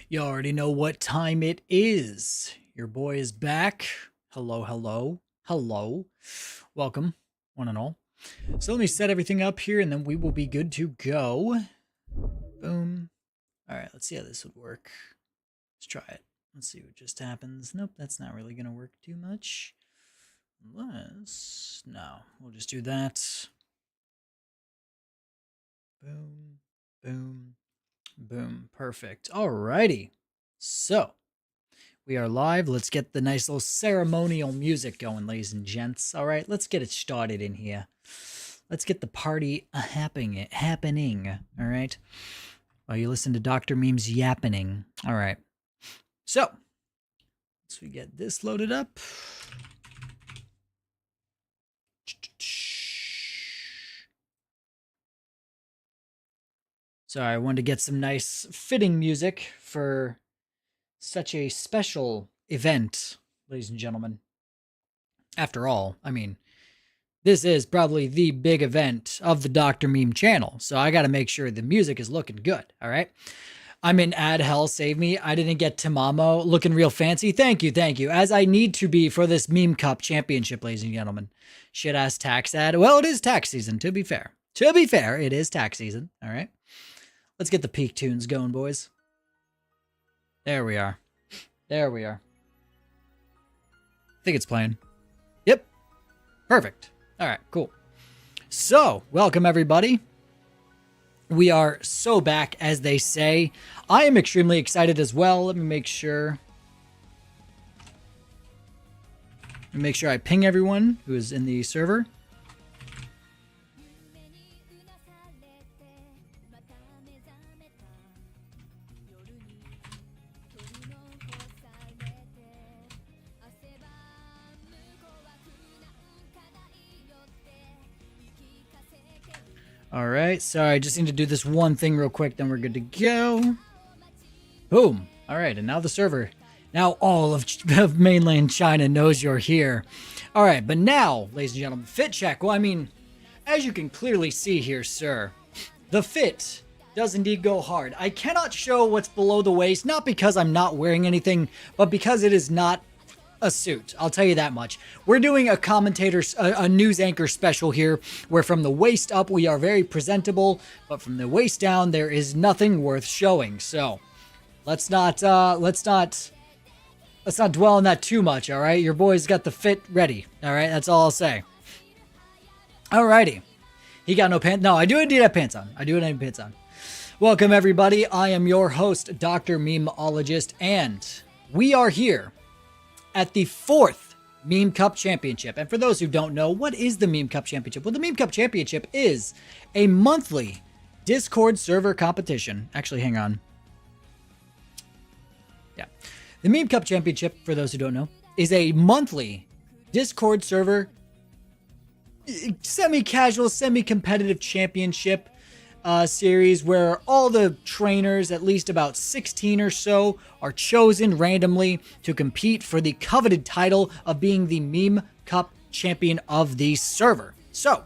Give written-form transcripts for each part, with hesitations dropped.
You already know what time it is. Your boy is back. Hello, hello, hello. Welcome, one and all. So let me set everything up here and then we will be good to go. Boom. All right, let's see how this would work. Let's try it. Let's see what just happens. Nope, that's not really going to work too much. No, we'll just do that. Boom, boom, boom. Perfect. Alrighty. So, we are live. Let's get the nice little ceremonial music going, ladies and gents. All right, let's get it started in here. Let's get the party happening. All right. While you listen to Dr. Meme's yappening. All right. So, once we get this loaded up. Sorry, I wanted to get some nice fitting music for such a special event, ladies and gentlemen. After all, I mean, this is probably the big event of the Dr. Meme channel, so I got to make sure the music is looking good, all right? I'm in ad hell, save me. I didn't get Tamamo looking real fancy. Thank you, as I need to be for this Meme Cup Championship, ladies and gentlemen. Shit-ass tax ad. Well, it is tax season, to be fair. To be fair, it is tax season, all right? Let's get the peak tunes going, boys. There we are. There we are. I think it's playing. Yep. Perfect. All right, cool. So, welcome everybody. We are so back, as they say. I am extremely excited as well. Let me make sure. I ping everyone who is in the server. All right, sorry, I just need to do this one thing real quick, then we're good to go. Boom. All right, and now the server. Now all of mainland China knows you're here. All right, but now, ladies and gentlemen, fit check. Well, I mean, as you can clearly see here, sir, the fit does indeed go hard. I cannot show what's below the waist, not because I'm not wearing anything, but because it is not a suit. I'll tell you that much. We're doing a news anchor special here, where from the waist up we are very presentable, but from the waist down there is nothing worth showing. So let's not dwell on that too much. All right, your boy's got the fit ready. All right, that's all I'll say. Alrighty, he got no pants. No, I do indeed have pants on. Welcome everybody. I am your host, Dr. Memeologist, and we are here at the 4th Meme Cup Championship. And for those who don't know, what is the Meme Cup Championship? Well, the Meme Cup Championship is a monthly Discord server competition. Actually, hang on. Yeah. The Meme Cup Championship, for those who don't know, is a monthly Discord server semi-casual, semi-competitive championship series where all the trainers, at least about 16 or so, are chosen randomly to compete for the coveted title of being the Meme Cup champion of the server. So,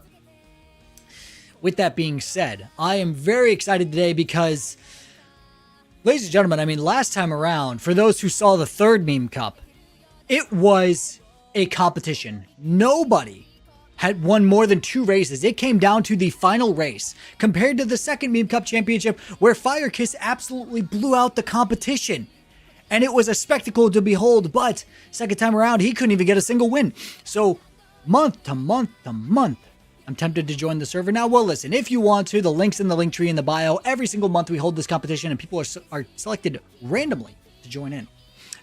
with that being said, I am very excited today because, ladies and gentlemen, I mean, last time around, for those who saw the 3rd Meme Cup, it was a competition. Nobody had won more than 2 races. It came down to the final race, compared to the 2nd Meme Cup Championship, where Firekiss absolutely blew out the competition. And it was a spectacle to behold, but second time around, he couldn't even get a single win. So, month to month to month, I'm tempted to join the server. Now, well, listen, if you want to, the link's in the link tree in the bio. Every single month we hold this competition, and people are selected randomly to join in.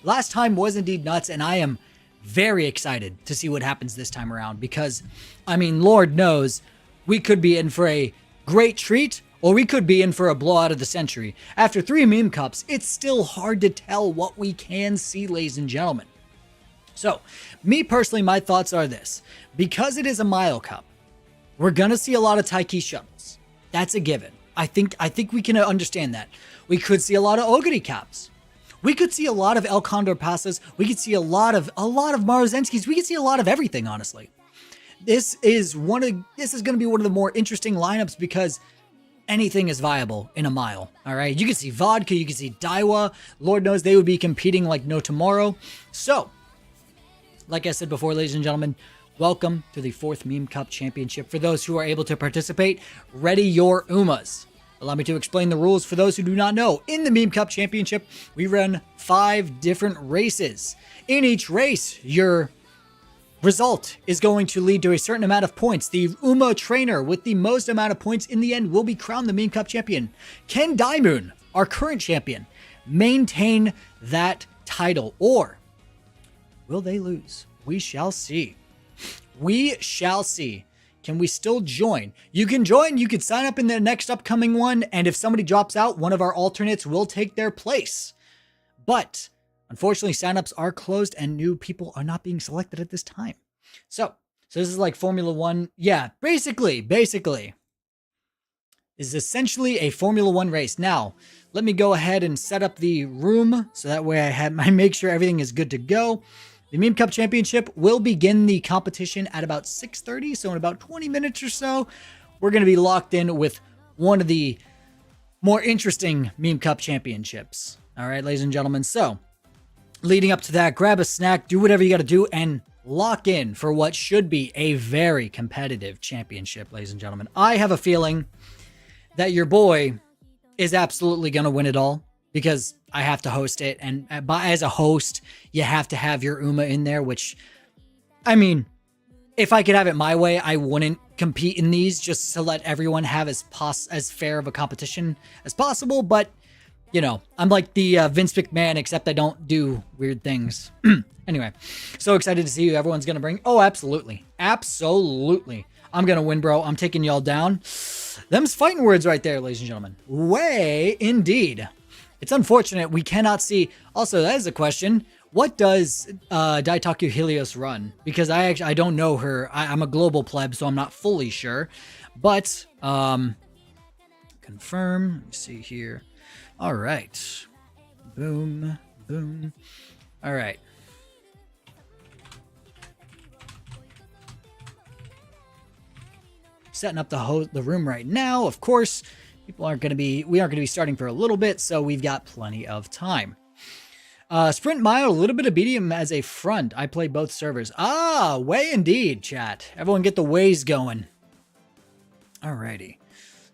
Last time was indeed nuts, and I am very excited to see what happens this time around because, I mean, Lord knows we could be in for a great treat or we could be in for a blowout of the century. After 3 Meme Cups, it's still hard to tell what we can see, ladies and gentlemen. So, me personally, my thoughts are this. Because it is a Mile Cup, we're going to see a lot of Taiki shuttles. That's a given. I think we can understand that. We could see a lot of Ogre Caps. We could see a lot of El Condor passes. We could see a lot of Marozenskis. We could see a lot of everything, honestly. This is going to be one of the more interesting lineups because anything is viable in a mile. All right. You can see vodka. You can see Daiwa. Lord knows they would be competing like no tomorrow. So, like I said before, ladies and gentlemen, welcome to the 4th Meme Cup Championship. For those who are able to participate, ready your Umas. Allow me to explain the rules for those who do not know. In the Meme Cup Championship, we run 5 different races. In each race, your result is going to lead to a certain amount of points. The Uma trainer with the most amount of points in the end will be crowned the Meme Cup champion. Can Daimoon, our current champion, maintain that title, or will they lose? We shall see. We shall see. Can we still join? You can join. You could sign up in the next upcoming one, and if somebody drops out, one of our alternates will take their place. But unfortunately, signups are closed and new people are not being selected at this time. So this is like Formula One. Yeah, basically, this is essentially a Formula One race. Now, let me go ahead and set up the room so that way I make sure everything is good to go. The Meme Cup Championship will begin the competition at about 6:30, so in about 20 minutes or so, we're going to be locked in with one of the more interesting Meme Cup Championships. All right, ladies and gentlemen. So, leading up to that, grab a snack, do whatever you got to do, and lock in for what should be a very competitive championship, ladies and gentlemen. I have a feeling that your boy is absolutely going to win it all, because I have to host it, and as a host, you have to have your Uma in there, which, I mean, if I could have it my way, I wouldn't compete in these just to let everyone have as fair of a competition as possible, but, you know, I'm like the Vince McMahon, except I don't do weird things. Anyway, so excited to see who everyone's going to bring. Oh, absolutely. Absolutely. I'm going to win, bro. I'm taking y'all down. Them's fighting words right there, ladies and gentlemen. Way indeed. It's unfortunate we cannot see. Also, that is a question. What does Daitaku Helios run? Because I don't know her. I'm a global pleb, so I'm not fully sure. But, confirm. Let me see here. All right. Boom. Boom. All right. Setting up the room right now. Of course, we aren't going to be starting for a little bit, so we've got plenty of time. Sprint mile, a little bit of medium as a front. I play both servers. Ah, way indeed, chat. Everyone get the ways going. Alrighty.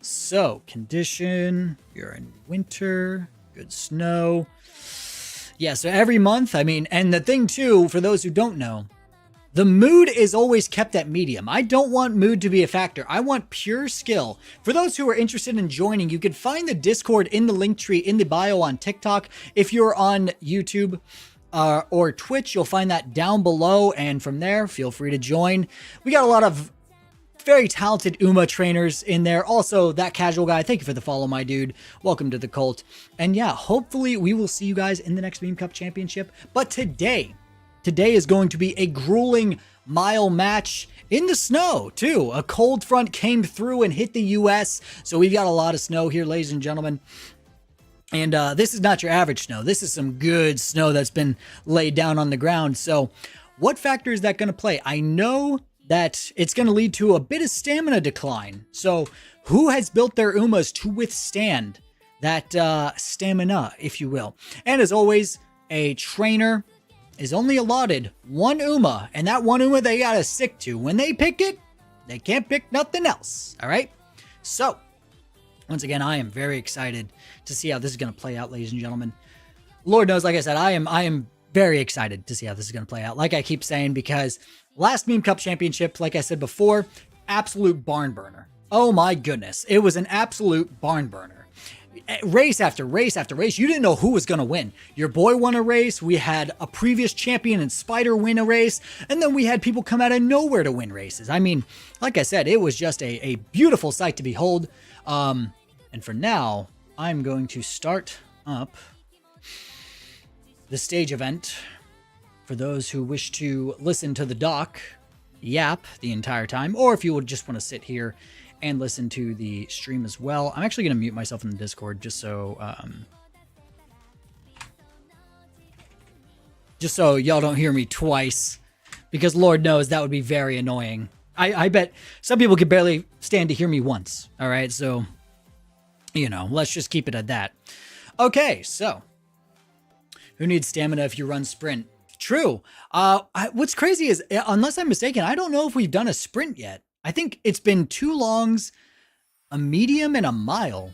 So, condition, you're in winter, good snow. Yeah, so every month, I mean, and the thing too, for those who don't know, the mood is always kept at medium. I don't want mood to be a factor. I want pure skill. For those who are interested in joining, you can find the Discord in the link tree in the bio on TikTok. If you're on YouTube or Twitch, you'll find that down below. And from there, feel free to join. We got a lot of very talented Uma trainers in there. Also, that casual guy, thank you for the follow, my dude. Welcome to the cult. And yeah, hopefully we will see you guys in the next Meme Cup Championship. But today is going to be a grueling mile match in the snow, too. A cold front came through and hit the U.S., so we've got a lot of snow here, ladies and gentlemen. And this is not your average snow. This is some good snow that's been laid down on the ground. So what factor is that going to play? I know that it's going to lead to a bit of stamina decline. So who has built their Umas to withstand that stamina, if you will? And as always, a trainer is only allotted one Uma, and that one Uma they gotta stick to. When they pick it, they can't pick nothing else. All right? So, once again, I am very excited to see how this is going to play out, ladies and gentlemen. Lord knows, like I said, I am very excited to see how this is going to play out. Like I keep saying, because last Meme Cup Championship, like I said before, absolute barn burner. Oh my goodness. It was an absolute barn burner. Race after race after race. You didn't know who was going to win. Your boy won a race. We had a previous champion and Spider win a race. And then we had people come out of nowhere to win races. I mean, like I said, it was just a beautiful sight to behold. And for now, I'm going to start up the stage event for those who wish to listen to the doc yap the entire time, or if you would just want to sit here and listen to the stream as well. I'm actually going to mute myself in the Discord just so y'all don't hear me twice, because Lord knows that would be very annoying. I bet some people could barely stand to hear me once. All right, so You know, let's just keep it at that. Okay, so who needs stamina if you run sprint? True. What's crazy is, unless I'm mistaken, I don't know if we've done a sprint yet. I think it's been 2 longs, a medium, and a mile.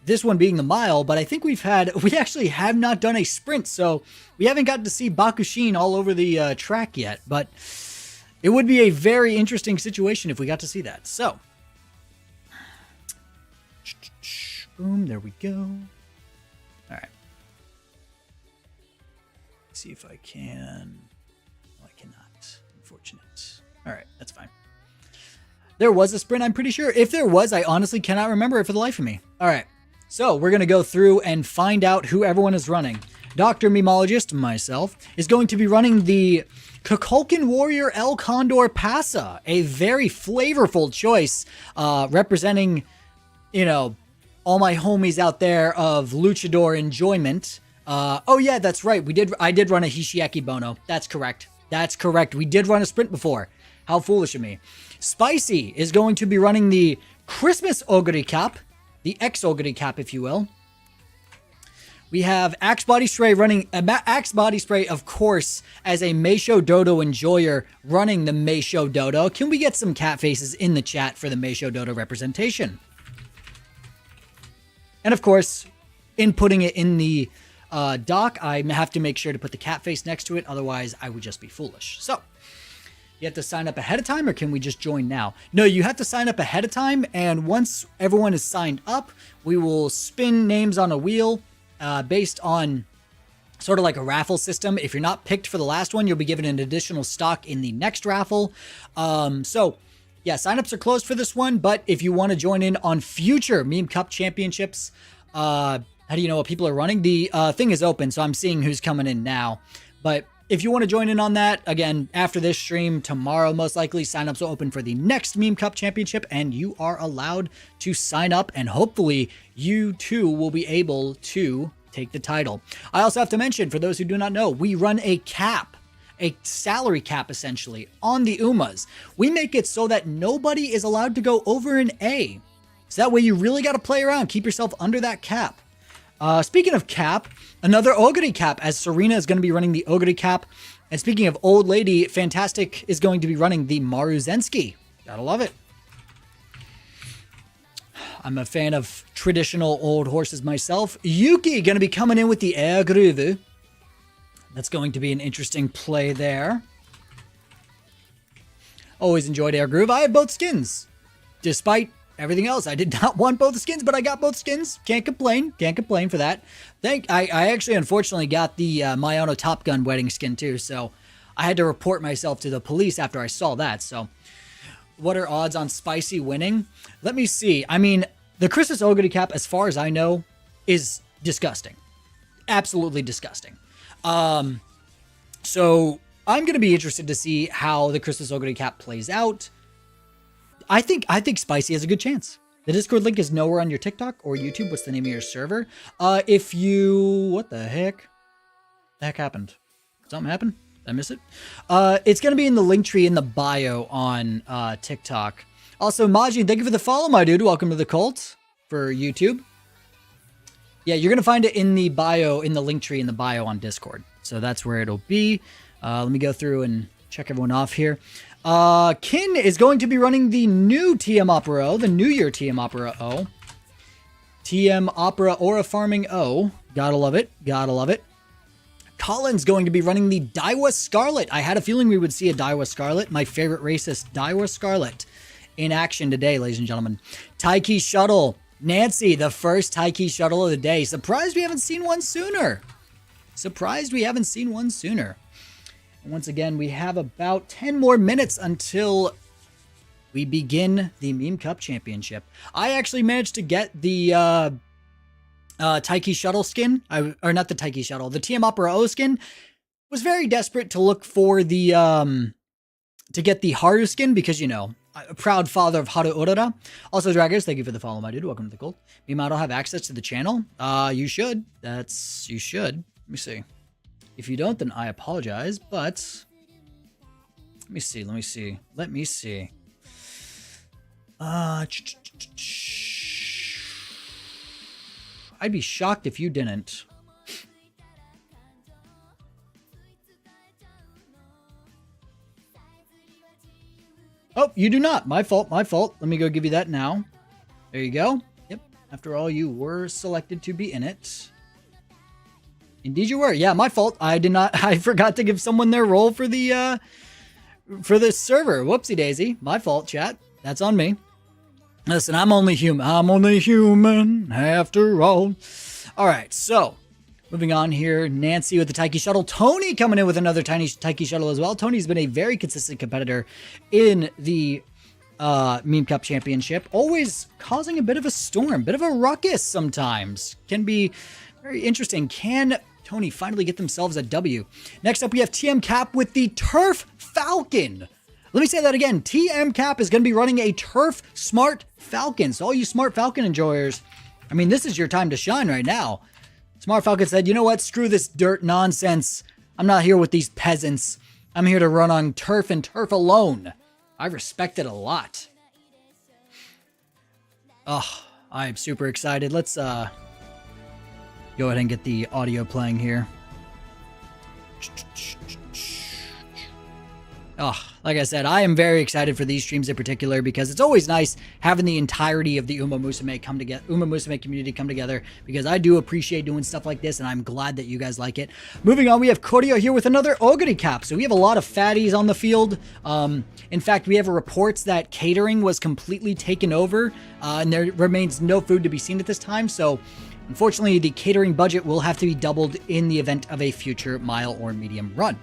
This one being the mile, but I think we actually have not done a sprint, so we haven't gotten to see Bakushin all over the track yet, but it would be a very interesting situation if we got to see that. So, boom, there we go. All right. Let's see if I can. No, I cannot. Unfortunate. All right, that's fine. There was a sprint, I'm pretty sure. If there was, I honestly cannot remember it for the life of me. All right. So we're going to go through and find out who everyone is running. Dr. Memologist, myself, is going to be running the Kukulkan Warrior El Condor Pasa, a very flavorful choice, representing, you know, all my homies out there of luchador enjoyment. Oh yeah, that's right. I did run a Hishiaki Bono. That's correct. We did run a sprint before. How foolish of me. Spicy is going to be running the Christmas Ogre Cap, the X-Ogre Cap, if you will. We have Axe Body Spray running, Axe Body Spray, of course, as a Meisho Dodo enjoyer running the Meisho Dodo. Can we get some cat faces in the chat for the Meisho Dodo representation? And of course, in putting it in the doc, I have to make sure to put the cat face next to it. Otherwise, I would just be foolish. So, you have to sign up ahead of time, or can we just join now? No, you have to sign up ahead of time, and once everyone is signed up, we will spin names on a wheel based on sort of like a raffle system. If you're not picked for the last one, you'll be given an additional stock in the next raffle. So, yeah, signups are closed for this one, but if you want to join in on future Meme Cup Championships, how do you know what people are running? The thing is open, so I'm seeing who's coming in now, but if you want to join in on that, again, after this stream, tomorrow, most likely, signups will open for the next Meme Cup Championship, and you are allowed to sign up, and hopefully you too will be able to take the title. I also have to mention, for those who do not know, we run a cap, a salary cap, essentially, on the UMAs. We make it so that nobody is allowed to go over an A. So that way you really got to play around, keep yourself under that cap. Speaking of cap, another Ogre Cap, as Serena is going to be running the Ogre Cap. And speaking of Old Lady, Fantastic is going to be running the Maruzensky. Gotta love it. I'm a fan of traditional old horses myself. Yuki going to be coming in with the Air Groove. That's going to be an interesting play there. Always enjoyed Air Groove. I have both skins. Despite everything else, I did not want both skins, but I got both skins. Can't complain. Can't complain for that. I actually, unfortunately, got the Mayano Top Gun wedding skin, too, so I had to report myself to the police after I saw that. So, what are odds on Spicy winning? Let me see. I mean, the Christmas Ogre Cap, as far as I know, is disgusting. Absolutely disgusting. So, I'm going to be interested to see how the Christmas Ogre Cap plays out. I think Spicy has a good chance. The Discord link is nowhere on your TikTok or YouTube. What's the name of your server? What the heck? The heck happened? Something happened? Did I miss it? It's going to be in the link tree in the bio on TikTok. Also, Majin, thank you for the follow, my dude. Welcome to the cult for YouTube. Yeah, you're going to find it in the bio, in the link tree in the bio on Discord. So that's where it'll be. Let me go through and check everyone off here. Kin is going to be running the new TM Opera O, the New Year TM Opera O. TM Opera Aura Farming O. Gotta love it. Gotta love it. Colin's going to be running the Daiwa Scarlet. I had a feeling we would see a Daiwa Scarlet, my favorite racist Daiwa Scarlet, in action today, ladies and gentlemen. Taiki Shuttle. Nancy, the first Taiki Shuttle of the day. Surprised we haven't seen one sooner. Surprised we haven't seen one sooner. Once again, we have about 10 more minutes until we begin the Meme Cup Championship. I actually managed to get the Taiki Shuttle skin, or not the Taiki Shuttle, the TM Opera O skin. Was very desperate to look for the to get the Haru skin because, you know, a proud father of Haru Urara. Also, Draggers, thank you for the follow, my dude. Welcome to the cult. Mimato have access to the channel. You should. You should. Let me see. If you don't, then I apologize, but let me see. I'd be shocked if you didn't. Oh, you do not. My fault, my fault. Let me go give you that now. There you go. Yep. After all, you were selected to be in it. Indeed you were. Yeah, my fault. I did not. I forgot to give someone their role for the server. Whoopsie daisy. My fault, chat. That's on me. Listen, I'm only human. I'm only human after all. All right, so moving on here. Nancy with the Taiki Shuttle. Tony coming in with another tiny Taiki Shuttle as well. Tony's been a very consistent competitor in the Meme Cup Championship. Always causing a bit of a storm, bit of a ruckus sometimes. Can be very interesting. Can Tony finally get themselves a W? Next up, we have TM Cap with the Turf Falcon. Let me say that again. TM Cap is going to be running a Turf Smart Falcon. So all you Smart Falcon enjoyers, I mean, this is your time to shine right now. Smart Falcon said, you know what? Screw this dirt nonsense. I'm not here with these peasants. I'm here to run on turf and turf alone. I respect it a lot. Oh, I'm super excited. Let's go ahead and get the audio playing here. Oh, like I said, I am very excited for these streams in particular because it's always nice having the entirety of the Uma Musume community come together, because I do appreciate doing stuff like this and I'm glad that you guys like it. Moving on, we have Cory here with another Oguri Cap. So we have a lot of fatties on the field. In fact, we have reports that catering was completely taken over and there remains no food to be seen at this time. So unfortunately, the catering budget will have to be doubled in the event of a future mile or medium run.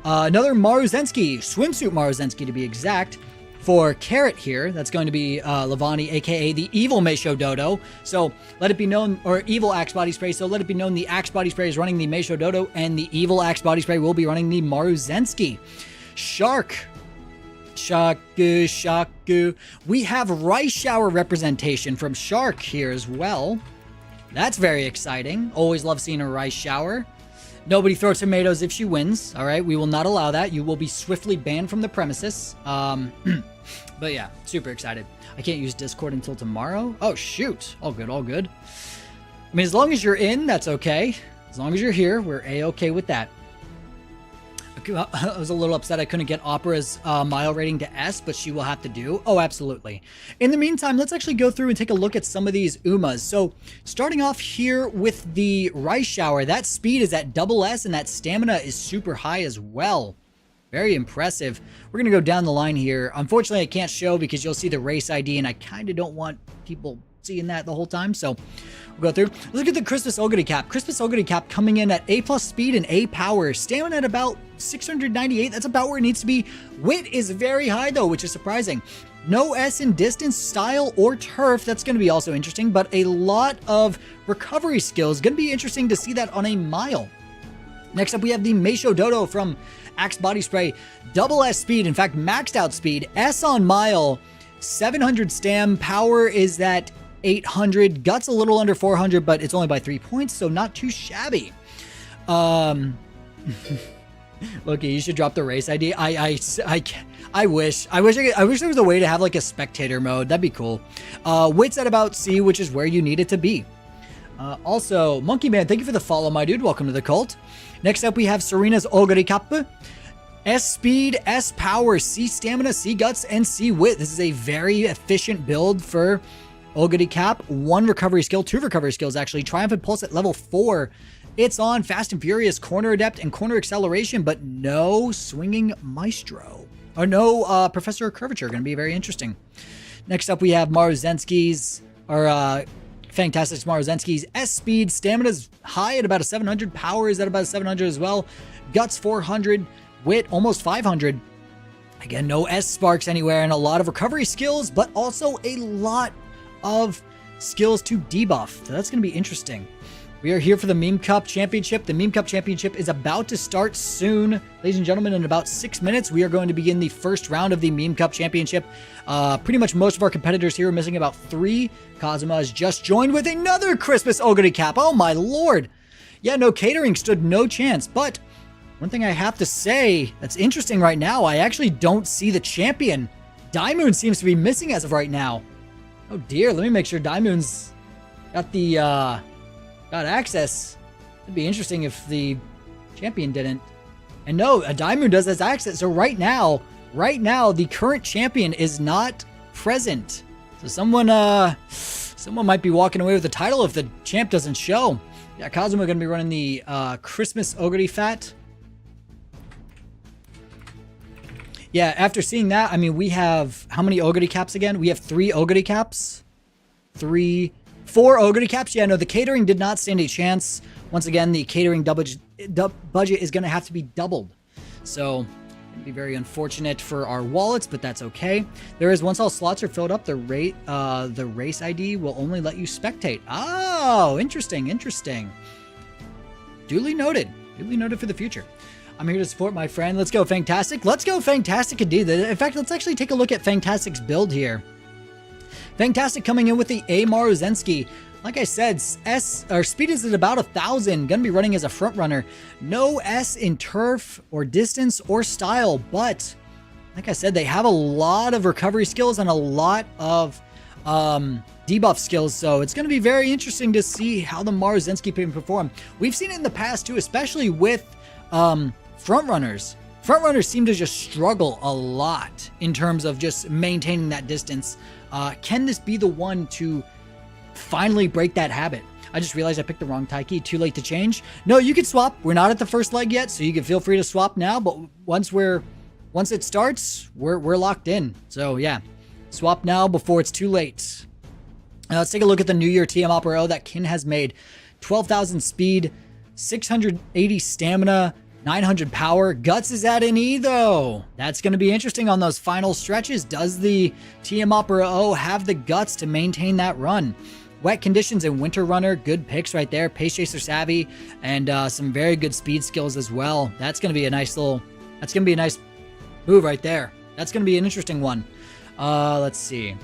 Another Maruzensky, swimsuit Maruzensky to be exact, for Carrot here. That's going to be Lavani, aka the evil Meisho Dodo. So let it be known, or evil Axe Body Spray. So let it be known the Axe Body Spray is running the Meisho Dodo, and the evil Axe Body Spray will be running the Maruzensky. Shaku. We have Rice Shower representation from Shark here as well. That's very exciting. Always love seeing a Rice Shower. Nobody throw tomatoes if she wins. All right, we will not allow that. You will be swiftly banned from the premises. But yeah, super excited. I can't use Discord until tomorrow. Oh, shoot. All good, all good. I mean, as long as you're in, that's okay. As long as you're here, we're A-okay with that. I was a little upset I couldn't get Opera's mile rating to S, but she will have to do. Oh, absolutely. In the meantime, let's actually go through and take a look at some of these Umas. So starting off here with the Rice Shower, that speed is at double S and that stamina is super high as well. Very impressive. We're going to go down the line here. Unfortunately, I can't show because you'll see the race ID and I kind of don't want people seeing that the whole time. So we'll go through. Let's look at the Christmas Oguri Cap. Christmas Oguri Cap coming in at A+ speed and A power. Stamina at about 698. That's about where it needs to be. Wit is very high though, which is surprising. No S in distance, style, or turf. That's going to be also interesting, but a lot of recovery skills. Going to be interesting to see that on a mile. Next up, we have the Meisho Dodo from Axe Body Spray. Double S speed, in fact, maxed out speed. S on mile, 700 stam. Power is that 800. Guts a little under 400, but it's only by 3 points, so not too shabby. Loki, you should drop the race ID. I wish there was a way to have like a spectator mode. That'd be cool. Wits at about C, which is where you need it to be. Also, Monkey Man, thank you for the follow, my dude. Welcome to the cult. Next up, we have Serena's Oguri Cap. S speed, S power, C stamina, C guts, and C wit. This is a very efficient build for Oguri Cap. 1 recovery skill, 2 recovery skills actually. Triumphant Pulse at level 4. It's on Fast and Furious, Corner Adept, and Corner Acceleration, but no Swinging Maestro. Or no Professor Curvature. Going to be very interesting. Next up, we have Maruzensky's, or Fantastic Maruzensky's S speed. Stamina's high at about a 700. Power is at about a 700 as well. Guts 400. Wit almost 500. Again, no S sparks anywhere, and a lot of recovery skills, but also a lot of skills to debuff. So that's going to be interesting. We are here for the Meme Cup Championship. The Meme Cup Championship is about to start soon. Ladies and gentlemen, in about 6 minutes, we are going to begin the first round of the Meme Cup Championship. Pretty much most of our competitors here are missing about 3. Kazuma has just joined with another Christmas Oguri Cap. Oh my lord. Yeah, no catering stood no chance, but one thing I have to say that's interesting right now, I actually don't see the champion. Daimoon seems to be missing as of right now. Oh dear, let me make sure Daimoon's got the got access. It'd be interesting if the champion didn't. And no, a Daimyo does has access. So right now, the current champion is not present. So someone might be walking away with the title if the champ doesn't show. Yeah, Kazuma gonna be running the Christmas Ogre Fat. Yeah, after seeing that, I mean, we have how many Ogre caps again? We have 3 Ogre caps. 4 Ogre caps. Yeah, no, the catering did not stand a chance. Once again, the catering budget is going to have to be doubled. So, it'd be very unfortunate for our wallets, but that's okay. There is, once all slots are filled up, the race ID will only let you spectate. Oh, interesting. Duly noted for the future. I'm here to support my friend. Let's go, Fantastic. Let's go, Fantastic indeed. In fact, let's actually take a look at Fantastic's build here. Fantastic coming in with the A. Maruzensky. Like I said, speed is at about 1,000. Gonna be running as a front runner. No S in turf or distance or style, but like I said, they have a lot of recovery skills and a lot of debuff skills. So it's gonna be very interesting to see how the Maruzensky can perform. We've seen it in the past too, especially with front runners. Front runners seem to just struggle a lot in terms of just maintaining that distance. Can this be the one to finally break that habit? I just realized I picked the wrong Taiki. Too late to change? No, you can swap. We're not at the first leg yet, so you can feel free to swap now. But once it starts, we're locked in. So yeah, swap now before it's too late. Let's take a look at the New Year TM Opera O that Kin has made. 12,000 speed, 680 stamina, 900 power. Guts is at an E though. That's going to be interesting on those final stretches. Does the TM Opera O have the guts to maintain that run? Wet conditions and winter runner, good picks right there. Pace chaser savvy and some very good speed skills as well. That's going to be a nice move right there. That's going to be an interesting one. Let's see.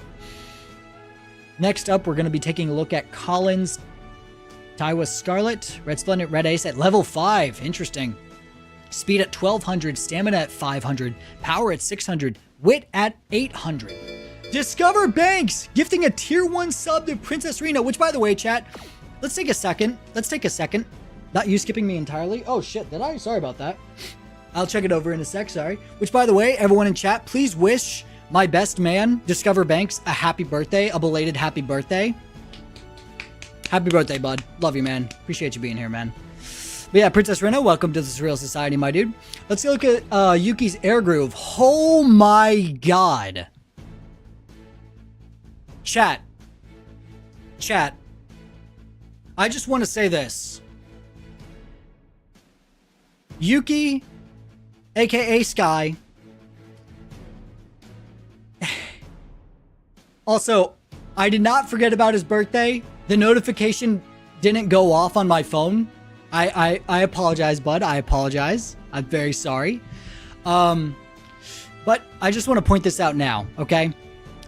Next up, we're going to be taking a look at Collins, Taiwa Scarlet, Red Splendid, Red Ace at level 5. Interesting. Speed at 1,200, stamina at 500, power at 600, wit at 800. Discover Banks gifting a tier 1 sub to Princess Rena, which by the way, chat, let's take a second. Not you skipping me entirely. Oh shit, did I? Sorry about that. I'll check it over in a sec, sorry. Which by the way, everyone in chat, please wish my best man, Discover Banks, a happy birthday, a belated happy birthday. Happy birthday, bud. Love you, man. Appreciate you being here, man. But yeah, Princess Rena, welcome to the Surreal Society, my dude. Let's look at Yuki's Air Groove. Oh my god. Chat. I just want to say this. Yuki, aka Sky. Also, I did not forget about his birthday. The notification didn't go off on my phone. I apologize, bud. I apologize. I'm very sorry. But I just want to point this out now, okay?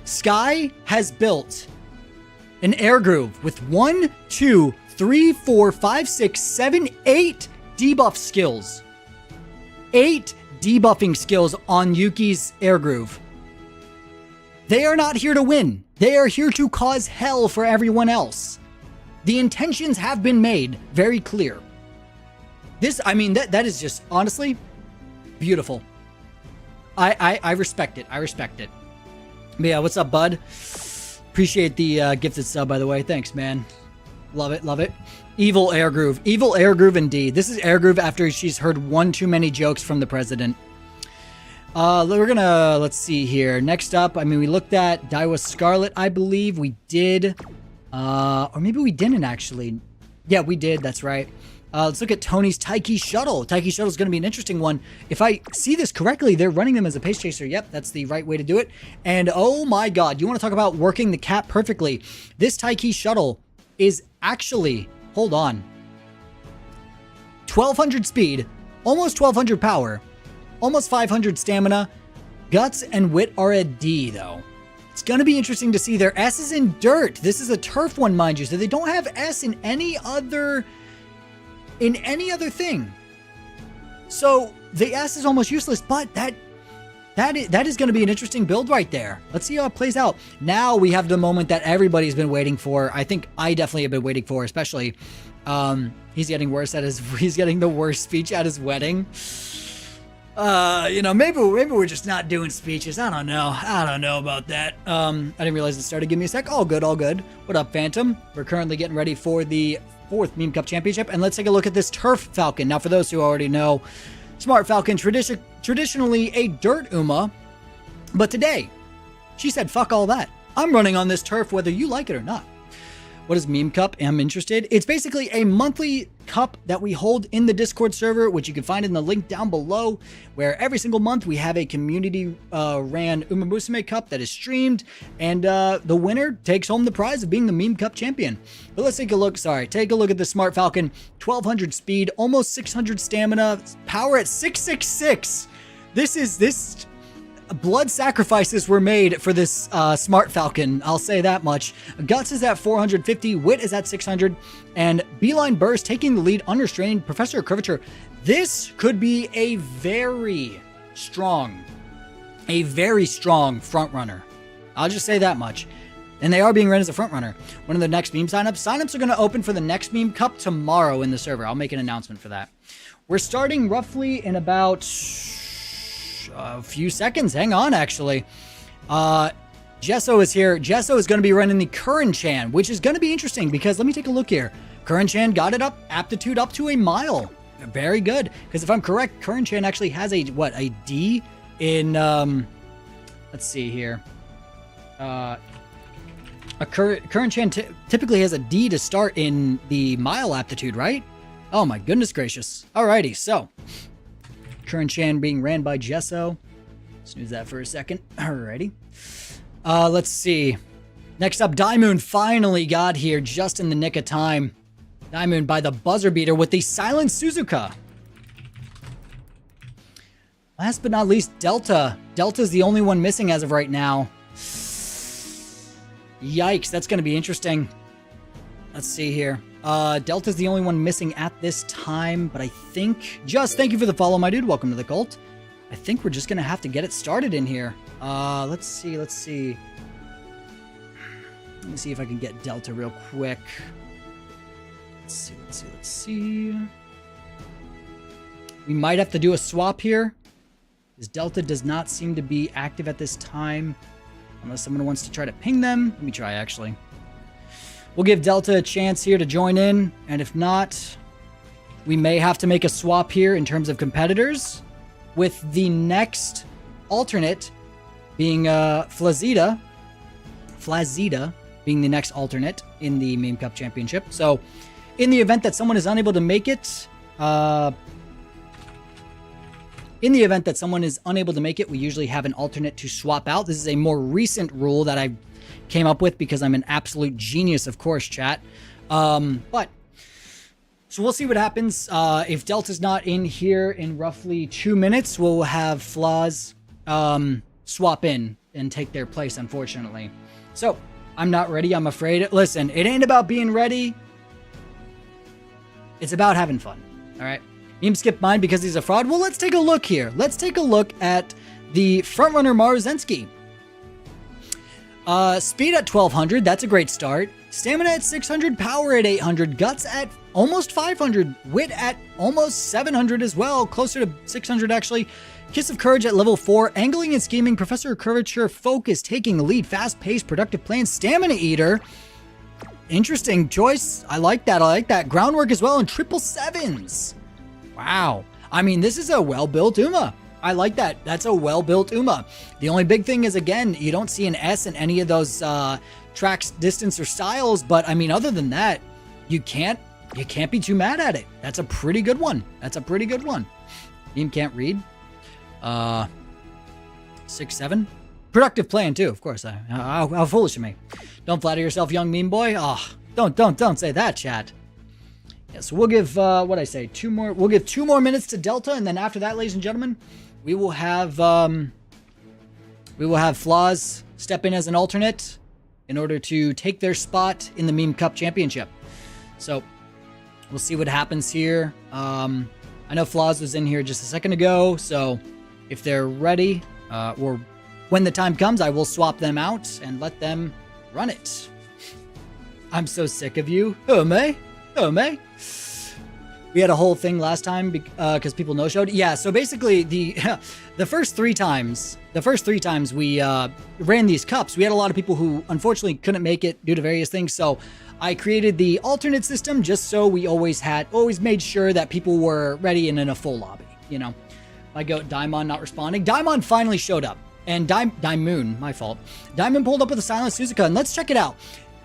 Sky has built an air groove with 1, 2, 3, 4, 5, 6, 7, 8 debuff skills. 8 debuffing skills on Yuki's air groove. They are not here to win. They are here to cause hell for everyone else. The intentions have been made very clear. This, I mean, that is just, honestly, beautiful. I respect it. I respect it. But yeah, what's up, bud? Appreciate the gifted sub, by the way. Thanks, man. Love it, love it. Evil Air Groove. Evil Air Groove indeed. This is Air Groove after she's heard one too many jokes from the president. We're gonna, let's see here. Next up, I mean, we looked at Daiwa Scarlet, I believe. We did. Or maybe we didn't, actually. Yeah, we did. That's right. Let's look at Tony's Taiki Shuttle. Taiki Shuttle is going to be an interesting one. If I see this correctly, they're running them as a pace chaser. Yep, that's the right way to do it. And oh my god, you want to talk about working the cap perfectly. This Taiki Shuttle is actually, hold on, 1,200 speed, almost 1,200 power, almost 500 stamina. Guts and wit are a D, though. It's going to be interesting to see. Their S is in dirt. This is a turf one, mind you, so they don't have S in any other thing. So the S is almost useless, but that is going to be an interesting build right there. Let's see how it plays out. Now we have the moment that everybody's been waiting for. I think I definitely have been waiting for, especially He's getting worse at he's getting the worst speech at his wedding. Maybe we're just not doing speeches. I don't know about that. I didn't realize it started. Give me a sec. All good. What up, Phantom? We're currently getting ready for the 4th Meme Cup Championship, and let's take a look at this Turf Falcon. Now, for those who already know, Smart Falcon, traditionally a dirt Uma, but today, she said, fuck all that. I'm running on this turf whether you like it or not. What is Meme Cup? I'm interested. It's basically a monthly cup that we hold in the Discord server, which you can find in the link down below, where every single month we have a community ran Uma Musume Cup that is streamed, and the winner takes home the prize of being the Meme Cup champion. But let's take a look. Take a look at the Smart Falcon. 1200 speed, almost 600 stamina, power at 666. This blood sacrifices were made for this Smart Falcon, I'll say that much. Guts is at 450, Wit is at 600, and Beeline Burst taking the lead, unrestrained, Professor of Curvature. This could be a very strong front runner. I'll just say that much. And they are being run as a front runner. One of the next meme signups. Signups are going to open for the next Meme Cup tomorrow in the server. I'll make an announcement for that. We're starting roughly in about a few seconds. Hang on, actually. Gesso is here. Gesso is going to be running the Curran-chan, which is going to be interesting because let me take a look here. Curran-chan got it up, aptitude up to a mile. Very good. Because if I'm correct, Curran-chan actually has a D in, let's see here. Curran-chan typically has a D to start in the mile aptitude, right? Oh my goodness gracious. Alrighty, so Curran-chan being ran by Gesso. Snooze that for a second. Alrighty. Let's see. Next up, Daimoon finally got here just in the nick of time. Daimoon by the buzzer beater with the Silent Suzuka. Last but not least, Delta. Delta's the only one missing as of right now. Yikes, that's going to be interesting. Let's see here. Delta's the only one missing at this time, but I think... thank you for the follow, my dude. Welcome to the cult. I think we're just going to have to get it started in here. Let's see. Let me see if I can get Delta real quick. Let's see. We might have to do a swap here, because Delta does not seem to be active at this time, unless someone wants to try to ping them. Let me try, actually. We'll give Delta a chance here to join in, and if not, we may have to make a swap here in terms of competitors, with the next alternate being Flazida being the next alternate in the Meme Cup Championship. So, in the event that someone is unable to make it, we usually have an alternate to swap out. This is a more recent rule that I came up with because I'm an absolute genius, of course, chat. So we'll see what happens. If Delta's not in here in roughly 2 minutes, we'll have Flaz swap in and take their place, unfortunately. So, I'm not ready, I'm afraid. Listen, it ain't about being ready. It's about having fun, all right? Meme skipped mine because he's a fraud. Well, let's take a look here. Let's take a look at the frontrunner Maruzensky. Speed at 1200, that's a great start. Stamina at 600, power at 800, guts at almost 500, wit at almost 700 as well, closer to 600 actually. Kiss of Courage at level 4, angling and scheming, Professor of Curvature, focus, taking the lead, fast-paced, productive plan, Stamina Eater. Interesting choice. I like that. Groundwork as well, and 777s. Wow. I mean, this is a well-built Uma. I like that. That's a well-built Uma. The only big thing is, again, you don't see an S in any of those tracks, distance, or styles, but I mean, other than that, you can't be too mad at it. That's a pretty good one. Meme can't read. 6-7. Productive plan too, of course. How foolish of me. Don't flatter yourself, young meme boy. Oh, don't say that, chat. Yeah, so we'll give what I say, 2 more. We'll give 2 more minutes to Delta, and then after that, ladies and gentlemen, we will have Flaz step in as an alternate in order to take their spot in the Meme Cup Championship. So we'll see what happens here. I know Flaz was in here just a second ago, so if they're ready, or when the time comes, I will swap them out and let them run it. I'm so sick of you. Who, me? Oh, man. We had a whole thing last time because people no-showed. Yeah, so basically the first three times we ran these cups, we had a lot of people who unfortunately couldn't make it due to various things. So I created the alternate system just so we always made sure that people were ready and in a full lobby. You know, my goat Daimon not responding. Daimon finally showed up, and Daimoon, my fault. Daimoon pulled up with a silent Suzuka, and let's check it out.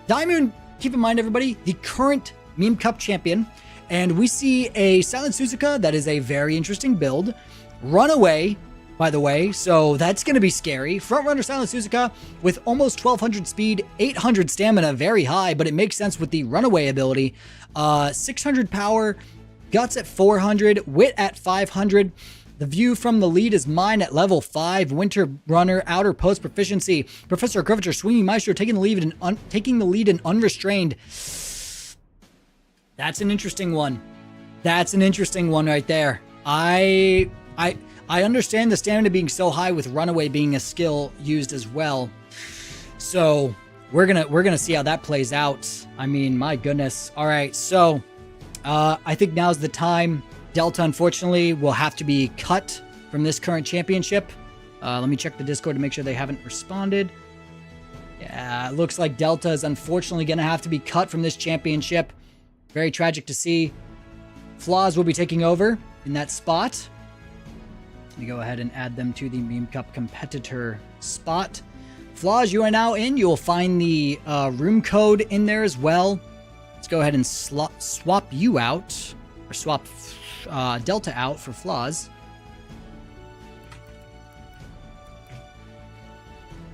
Daimoon, keep in mind everybody, the current Meme Cup champion. And we see a Silent Suzuka that is a very interesting build. Runaway, by the way, so that's going to be scary. Frontrunner Silent Suzuka with almost 1200 speed, 800 stamina, very high, but it makes sense with the Runaway ability. 600 power, Guts at 400, Wit at 500. The view from the lead is mine at level 5. Winter Runner, Outer Post Proficiency. Professor Curvature, Swinging Maestro taking the lead in Unrestrained. That's an interesting one. That's an interesting one right there. I understand the stamina being so high with Runaway being a skill used as well. So we're gonna see how that plays out. I mean, my goodness. All right, so I think now's the time. Delta, unfortunately, will have to be cut from this current championship. Let me check the Discord to make sure they haven't responded. Yeah, it looks like Delta is unfortunately gonna have to be cut from this championship. Very tragic to see. Flaws will be taking over in that spot. Let me go ahead and add them to the Meme Cup competitor spot. Flaws, you are now in. You will find the room code in there as well. Let's go ahead and swap you out, or swap Delta out for Flaws.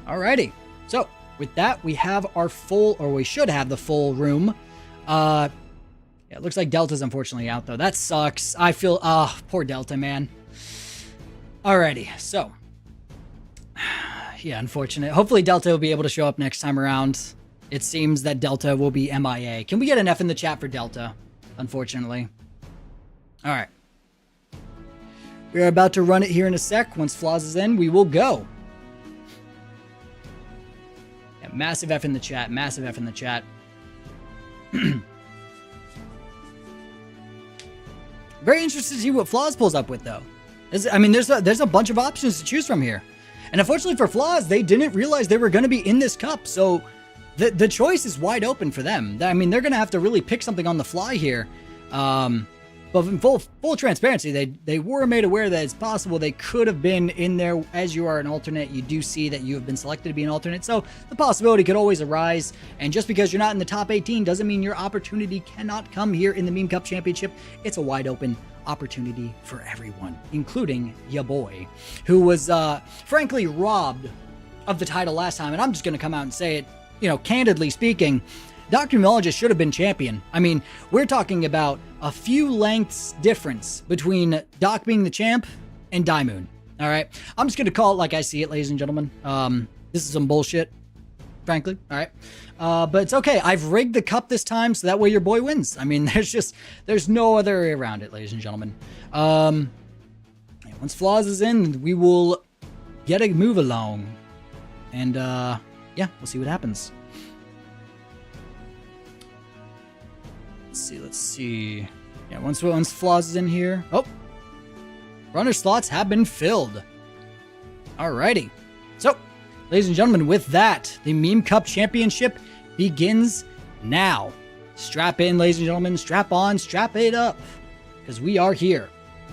Alrighty. So with that, we have our full, or we should have the full room. Yeah, it looks like Delta's unfortunately out, though. That sucks. I feel... poor Delta, man. Alrighty, so... Yeah, unfortunate. Hopefully Delta will be able to show up next time around. It seems that Delta will be MIA. Can we get an F in the chat for Delta? Unfortunately. Alright. We're about to run it here in a sec. Once Flaws is in, we will go. Yeah, massive F in the chat. Massive F in the chat. Very interested to see what Flaws pulls up with, though. I mean, there's a bunch of options to choose from here. And unfortunately for Flaws, they didn't realize they were going to be in this cup, so the choice is wide open for them. I mean, they're going to have to really pick something on the fly here. But in full transparency, they were made aware that it's possible they could have been in there. As you are an alternate, you do see that you have been selected to be an alternate, so the possibility could always arise. And just because you're not in the top 18 doesn't mean your opportunity cannot come here in the Meme Cup Championship. It's a wide open opportunity for everyone, including ya boy, who was frankly robbed of the title last time. And I'm just going to come out and say it, you know, candidly speaking, Dr. Immunologist should have been champion. I mean, we're talking about a few lengths difference between Doc being the champ and Daimoon. All right. I'm just going to call it like I see it, ladies and gentlemen. This is some bullshit, frankly. All right. But it's okay. I've rigged the cup this time so that way your boy wins. I mean, there's no other way around it, ladies and gentlemen. Once Flaws is in, we will get a move along. And, yeah, we'll see what happens. Let's see. Yeah, once Flaws is in here. Oh, runner slots have been filled. Alrighty. So, ladies and gentlemen, with that, the Meme Cup Championship begins now. Strap in, ladies and gentlemen. Strap on, strap it up. Because we are here.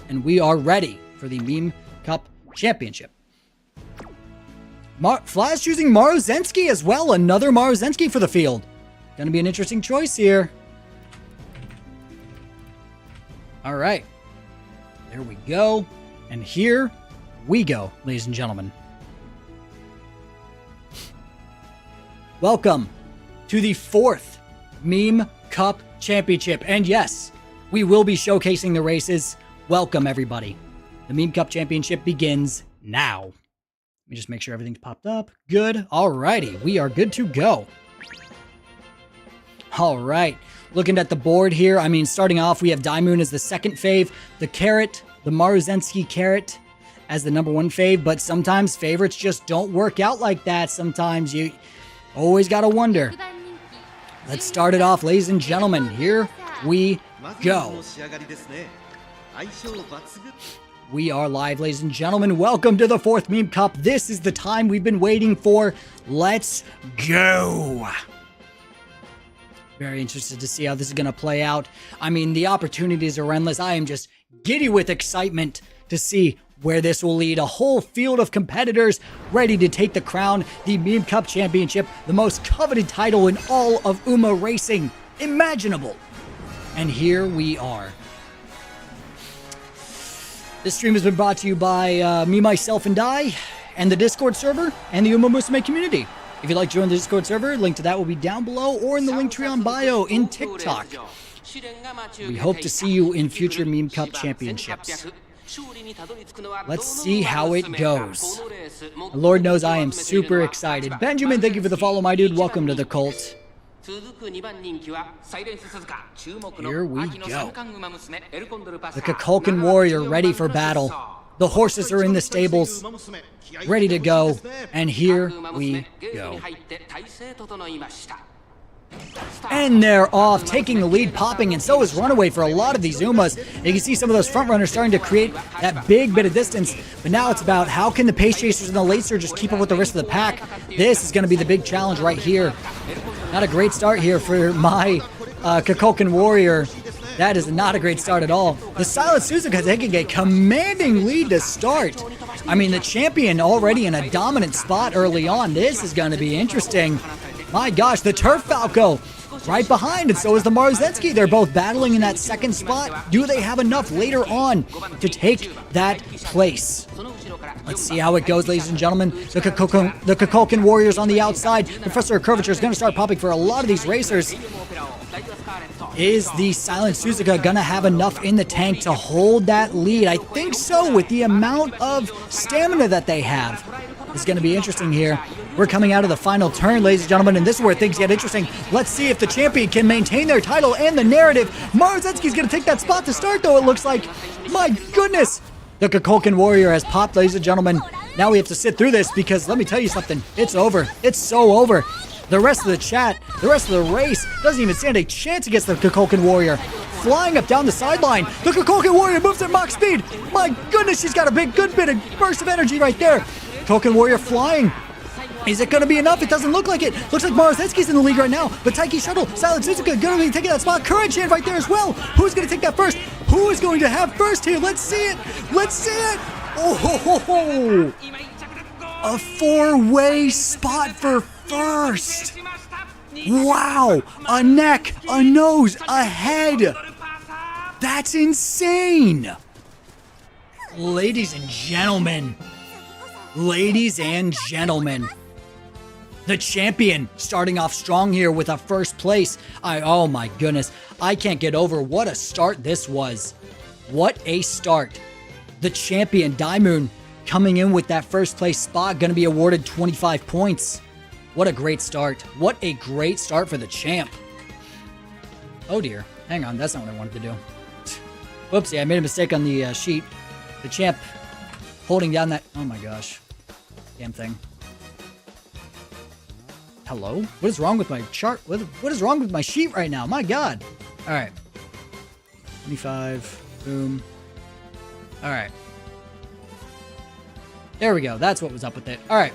And we are ready for the Meme Cup Championship. Flash choosing Marozensky as well. Another Marozensky for the field. Gonna be an interesting choice here. All right, there we go. And here we go, ladies and gentlemen. Welcome to the 4th Meme Cup Championship. And yes, we will be showcasing the races. Welcome, everybody. The Meme Cup Championship begins now. Let me just make sure everything's popped up. Good. All righty, we are good to go. All right. Looking at the board here, I mean, starting off, we have Daimoon as the second fave, the Carrot, the Marozensky Carrot as the number 1 fave, but sometimes favorites just don't work out like that. Sometimes you always gotta wonder. Let's start it off, ladies and gentlemen. Here we go. We are live, ladies and gentlemen. Welcome to the 4th Meme Cup. This is the time we've been waiting for. Let's go. Very interested to see how this is going to play out. I mean, the opportunities are endless. I am just giddy with excitement to see where this will lead. A whole field of competitors ready to take the crown, the Meme Cup Championship, the most coveted title in all of UMA racing imaginable. And here we are. This stream has been brought to you by me, myself, and I, and the Discord server, and the UMA Musume community. If you'd like to join the Discord server, link to that will be down below or in the link tree on bio in TikTok. We hope to see you in future Meme Cup championships. Let's see how it goes. Lord knows I am super excited. Benjamin, thank you for the follow, my dude. Welcome to the cult. Here we go. The Kukulkan Warrior ready for battle. The horses are in the stables, ready to go, and here we go. And they're off, taking the lead, popping, and so is Runaway for a lot of these Umas. You can see some of those front runners starting to create that big bit of distance, but now it's about how can the pace chasers and the late surgers keep up with the rest of the pack. This is going to be the big challenge right here. Not a great start here for my Kukulkan Warrior. That is not a great start at all. The Silent Suzuka taking a commanding lead to start. I mean, the champion already in a dominant spot early on. This is going to be interesting. My gosh, the Turf Falco right behind, and so is the Maruzensky. They're both battling in that second spot. Do they have enough later on to take that place? Let's see how it goes, ladies and gentlemen. The Kukulkan Warriors on the outside. Professor Curvature is going to start popping for a lot of these racers. Is the Silent Suzuka going to have enough in the tank to hold that lead? I think so, with the amount of stamina that they have. It's going to be interesting here. We're coming out of the final turn, ladies and gentlemen, and this is where things get interesting. Let's see if the champion can maintain their title and the narrative. Maruzensky's going to take that spot to start, though, it looks like. My goodness. The Kukulkan Warrior has popped, ladies and gentlemen. Now we have to sit through this because, let me tell you something, it's over. It's so over. The rest of the chat, the rest of the race doesn't even stand a chance against the Kukulkan Warrior. Flying up down the sideline. The Kukulkan Warrior moves at max speed. My goodness, she's got a good bit of burst of energy right there. Kukulkan Warrior flying. Is it going to be enough? It doesn't look like it. Looks like Maruzensky's in the lead right now. But Taiki Shuttle, Silent Suzuka going to be taking that spot. Current Chan right there as well. Who's going to take that first? Who is going to have first here? Let's see it. Let's see it. Oh, ho, ho, ho. A 4-way spot for first. Wow. A neck, a nose, a head. That's insane. Ladies and gentlemen. Ladies and gentlemen. The champion starting off strong here with a first place. Oh my goodness. I can't get over what a start this was. What a start. The champion, Daimoon, coming in with that first place spot, going to be awarded 25 points. What a great start. What a great start for the champ. Oh dear. Hang on. That's not what I wanted to do. Whoopsie. I made a mistake on the sheet. The champ holding down that. Oh my gosh. Damn thing. Hello? What is wrong with my chart? What is wrong with my sheet right now? My God. All right. 25. Boom. All right. There we go. That's what was up with it. All right.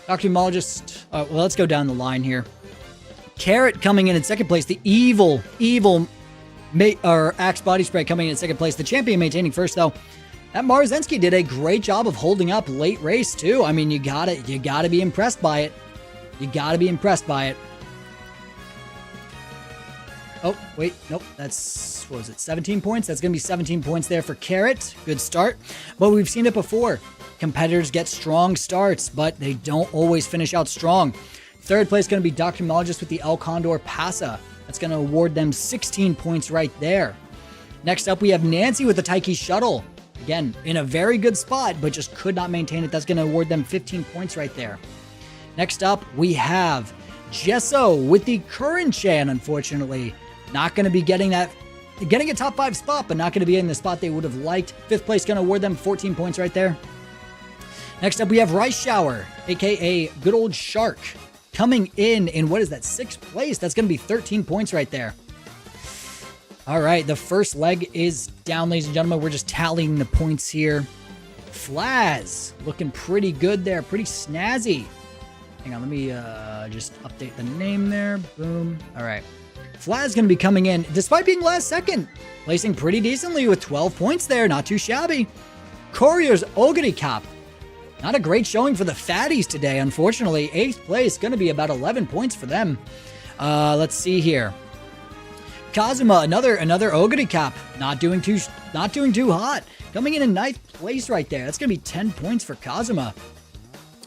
Ophthalmologist. Well, let's go down the line here. Carrot coming in second place. The evil Axe body spray coming in second place. The champion maintaining first, though. That Maruzensky did a great job of holding up late race, too. I mean, you gotta be impressed by it. You gotta be impressed by it. Oh, wait, nope, that's, what was it, 17 points? That's gonna be 17 points there for Carrot. Good start. But we've seen it before. Competitors get strong starts, but they don't always finish out strong. Third place gonna be Documologist with the El Condor Pasa. That's gonna award them 16 points right there. Next up, we have Nancy with the Taiki Shuttle. Again, in a very good spot, but just could not maintain it. That's gonna award them 15 points right there. Next up, we have Gesso with the Current Chan, unfortunately. Not going to be getting a top 5 spot, but not going to be in the spot they would have liked. Fifth place going to award them 14 points right there. Next up, we have Rice Shower, aka Good Old Shark, coming in what is that, 6th place? That's going to be 13 points right there. All right, the first leg is down, ladies and gentlemen. We're just tallying the points here. Flaz looking pretty good there, pretty snazzy. Hang on, let me just update the name there. Boom. All right. Flaz going to be coming in, despite being last second, placing pretty decently with 12 points there. Not too shabby. Courier's Ogre Cop. Not a great showing for the fatties today, unfortunately. 8th place, going to be about 11 points for them. Let's see here. Kazuma, another Ogre Cop. Not doing too hot. Coming in 9th place right there. That's going to be 10 points for Kazuma.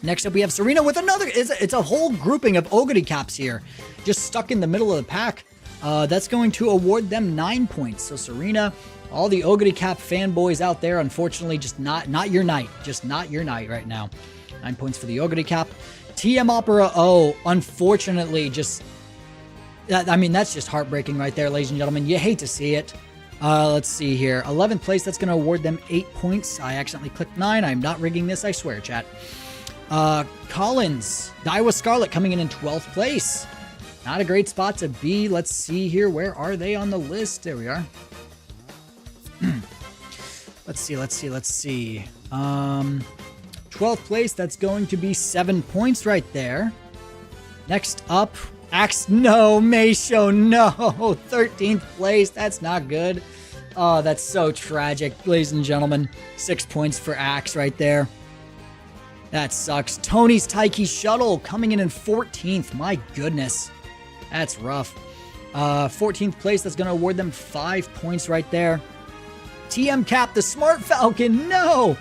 Next up, we have Serena with another. It's a whole grouping of Ogre Caps here, just stuck in the middle of the pack. That's going to award them 9 points. So Serena, all the Ogre Cap fanboys out there, unfortunately, just not your night. Just not your night right now. 9 points for the Ogre Cap. TM Opera O, unfortunately, just... I mean, that's just heartbreaking right there, ladies and gentlemen. You hate to see it. Let's see here. 11th place, that's going to award them 8 points. I accidentally clicked 9. I'm not rigging this, I swear, chat. Collins, Daiwa Scarlet coming in 12th place. Not a great spot to be. Let's see here. Where are they on the list? There we are. Let's see. 12th place, that's going to be 7 points right there. Next up, Axe, no. Meisho, no. 13th place, that's not good. Oh, that's so tragic, ladies and gentlemen. 6 points for Axe right there. That sucks. Tony's Taiki Shuttle coming in 14th. My goodness. That's rough. 14th place, that's going to award them 5 points right there. TM Cap, the Smart Falcon, no!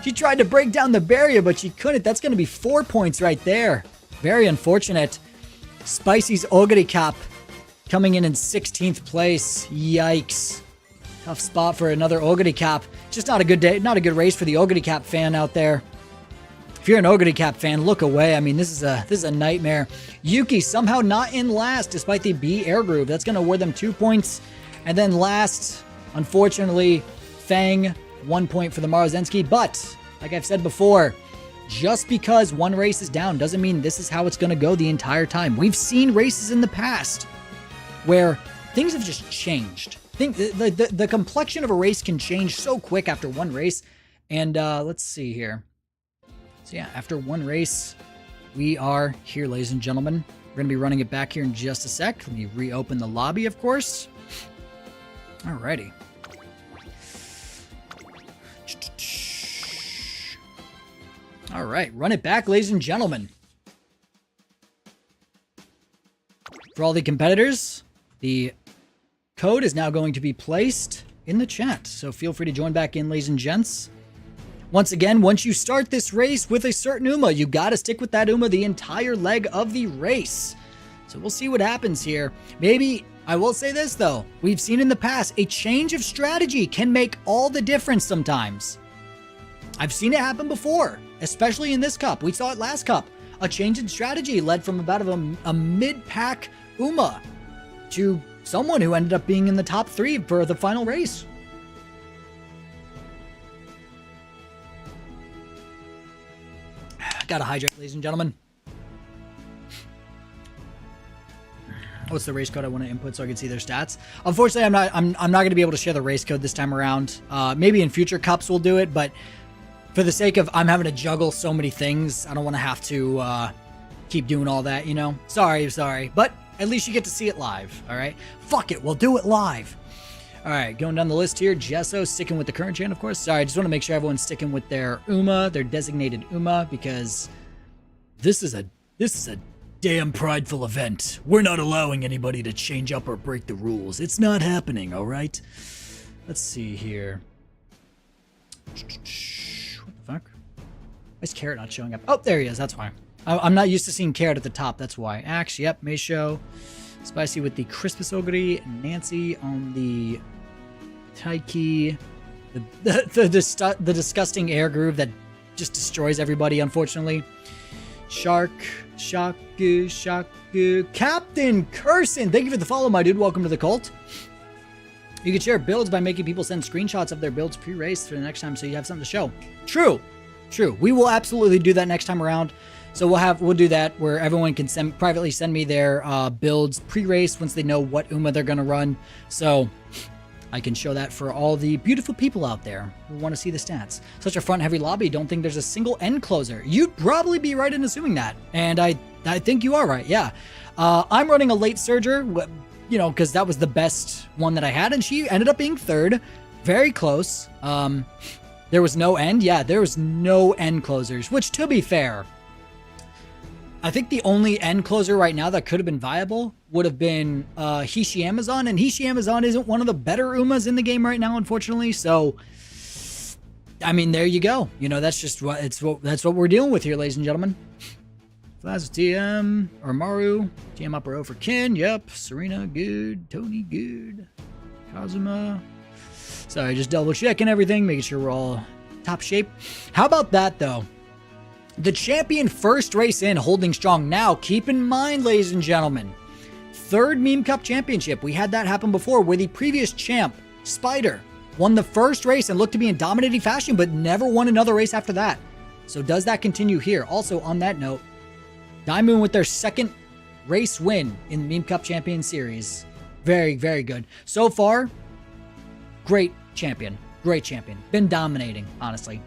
She tried to break down the barrier, but she couldn't. That's going to be 4 points right there. Very unfortunate. Spicy's Ogre Cap coming in 16th place. Yikes. Tough spot for another Ogre Cap. Just not a good day, not a good race for the Ogre Cap fan out there. If you're an Ogre Cap fan, look away. I mean, this is a nightmare. Yuki somehow not in last despite the B air groove. That's going to award them 2 points. And then last, unfortunately, Fang, 1 point for the Marozensky. But, like I've said before, just because one race is down doesn't mean this is how it's going to go the entire time. We've seen races in the past where things have just changed. The complexion of a race can change so quick after one race. And let's see here. So yeah, after one race, we are here, ladies and gentlemen. We're going to be running it back here in just a sec. Let me reopen the lobby, of course. Alrighty. Alright, run it back, ladies and gentlemen. For all the competitors, the code is now going to be placed in the chat. So feel free to join back in, ladies and gents. Once again, once you start this race with a certain UMA, you gotta stick with that UMA the entire leg of the race. So we'll see what happens here. Maybe, I will say this though, we've seen in the past, a change of strategy can make all the difference sometimes. I've seen it happen before, especially in this cup. We saw it last cup. A change in strategy led from about a mid-pack UMA to someone who ended up being in the top 3 for the final race. Gotta hydrate, ladies and gentlemen. What's the race code I want to input so I can see their stats? Unfortunately, I'm not going to be able to share the race code this time around. Maybe in future cups we'll do it, but for the sake of I'm having to juggle so many things, I don't want to have to keep doing all that, you know? Sorry. But at least you get to see it live, all right? Fuck it, we'll do it live. All right, going down the list here. Gesso sticking with the current chain, of course. Sorry, I just want to make sure everyone's sticking with their UMA, their designated UMA, because this is a damn prideful event. We're not allowing anybody to change up or break the rules. It's not happening, all right? Let's see here. What the fuck? Why is Carrot not showing up? Oh, there he is. That's why. I'm not used to seeing Carrot at the top. That's why. Axe, yep, Meisho. Spicy with the Crispus Ogre. Nancy on the Taiki. The disgusting air groove that just destroys everybody, unfortunately. Shaku. Captain Curson, thank you for the follow, my dude. Welcome to the cult. You can share builds by making people send screenshots of their builds pre-race for the next time so you have something to show. True. We will absolutely do that next time around. So we'll do that where everyone can privately send me their builds pre-race once they know what UMA they're going to run. So I can show that for all the beautiful people out there who want to see the stats. Such a front-heavy lobby, don't think there's a single end closer. You'd probably be right in assuming that, and I think you are right, yeah. I'm running a late surger, you know, because that was the best one that I had, and she ended up being third. Very close. There was no end? Yeah, there was no end closers, which, to be fair, I think the only end closer right now that could have been viable would have been Hishi Amazon, and Hishi Amazon isn't one of the better Umas in the game right now, unfortunately. So, I mean, there you go. You know, that's just that's what we're dealing with here, ladies and gentlemen. Flash TM or Maru, TM up row for Ken. Yep, Serena good, Tony good, Kazuma. Sorry, just double checking everything, making sure we're all top shape. How about that though? The champion first race in, holding strong. Now, keep in mind, ladies and gentlemen, third Meme Cup championship. We had that happen before where the previous champ, Spider, won the first race and looked to be in dominating fashion, but never won another race after that. So does that continue here? Also, on that note, Diamond with their second race win in the Meme Cup Champion Series. Very, very good. So far, great champion. Great champion. Been dominating, honestly.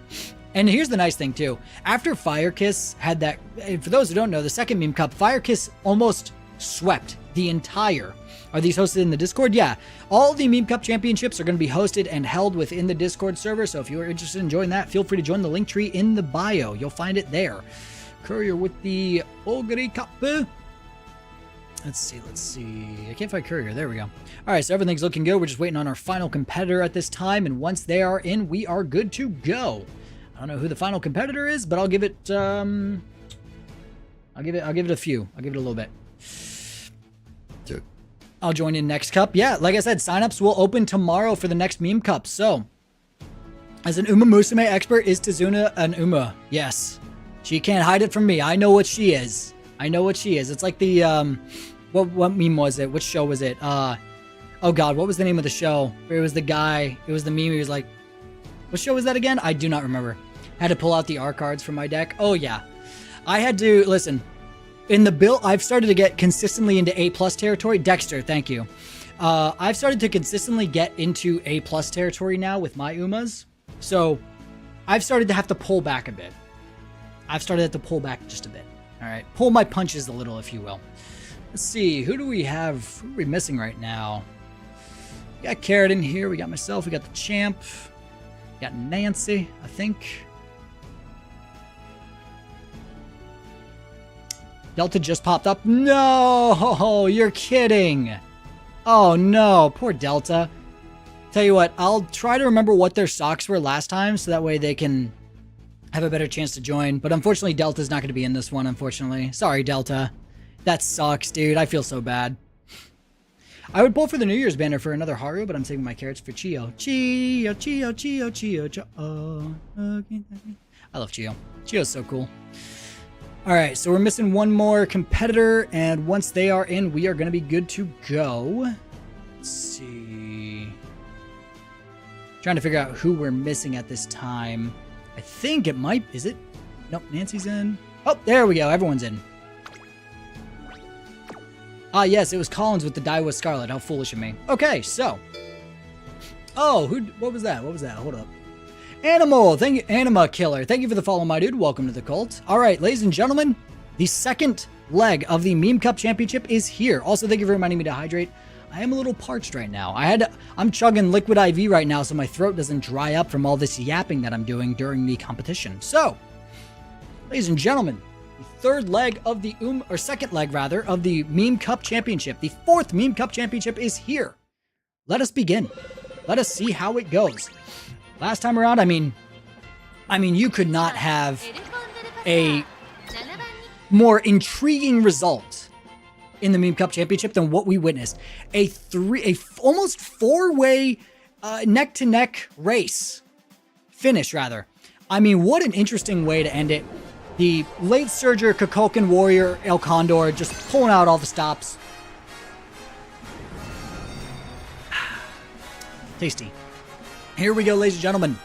And here's the nice thing, too. After Fire Kiss had that... For those who don't know, the second Meme Cup, Fire Kiss almost swept the entire... Are these hosted in the Discord? Yeah. All the Meme Cup Championships are going to be hosted and held within the Discord server. So if you're interested in joining that, feel free to join the link tree in the bio. You'll find it there. Courier with the Ogre Cup. Let's see. I can't find Courier. There we go. All right, so everything's looking good. We're just waiting on our final competitor at this time. And once they are in, we are good to go. I don't know who the final competitor is, but I'll give it, I'll give it a few. I'll give it a little bit. I'll join in next cup. Yeah, like I said, signups will open tomorrow for the next Meme Cup. So, as an Uma Musume expert, is Tazuna an Uma? Yes. She can't hide it from me. I know what she is. It's like the, what meme was it? Which show was it? Oh God, what was the name of the show? It was the guy, it was the meme, he was like, what show was that again? I do not remember. Had to pull out the R cards from my deck. Oh yeah. I had to, listen, in the build, I've started to get consistently into A+ territory. Dexter, thank you. I've started to consistently get into A+ territory now with my Umas. So, I've started to have to pull back a bit. Just a bit. All right. Pull my punches a little, if you will. Let's see. Who do we have? Who are we missing right now? We got Carrot in here. We got myself. We got the champ. We got Nancy, I think. Delta just popped up. No! You're kidding. Oh, no. Poor Delta. Tell you what. I'll try to remember what their socks were last time so that way they can have a better chance to join. But unfortunately, Delta's not going to be in this one, unfortunately. Sorry, Delta. That sucks, dude. I feel so bad. I would pull for the New Year's banner for another Haru, but I'm saving my carrots for Chio. Chio. I love Chio. Chio's so cool. All right, so we're missing one more competitor, and once they are in, we are going to be good to go. Let's see. Trying to figure out who we're missing at this time. I think it might... Is it? Nope, Nancy's in. Oh, there we go. Everyone's in. Ah, yes, it was Collins with the Daiwa Scarlet. How foolish of me. Okay, so. Oh, what was that? Hold up. Animal, thank you. Anima Killer, thank you for the follow, my dude. Welcome to the cult. All right, ladies and gentlemen, the second leg of the Meme Cup Championship is here. Also, thank you for reminding me to hydrate. I am a little parched right now. I'm chugging liquid IV right now so my throat doesn't dry up from all this yapping that I'm doing during the competition. So, ladies and gentlemen, the third leg of the, second leg rather, of the Meme Cup Championship. The fourth Meme Cup Championship is here. Let us begin. Let us see how it goes. Last time around, I mean, you could not have a more intriguing result in the Meme Cup Championship than what we witnessed. A almost four-way neck-to-neck race. Finish, rather. I mean, what an interesting way to end it. The late surger, Kukulkan Warrior, El Condor, just pulling out all the stops. Tasty. Here we go, ladies and gentlemen.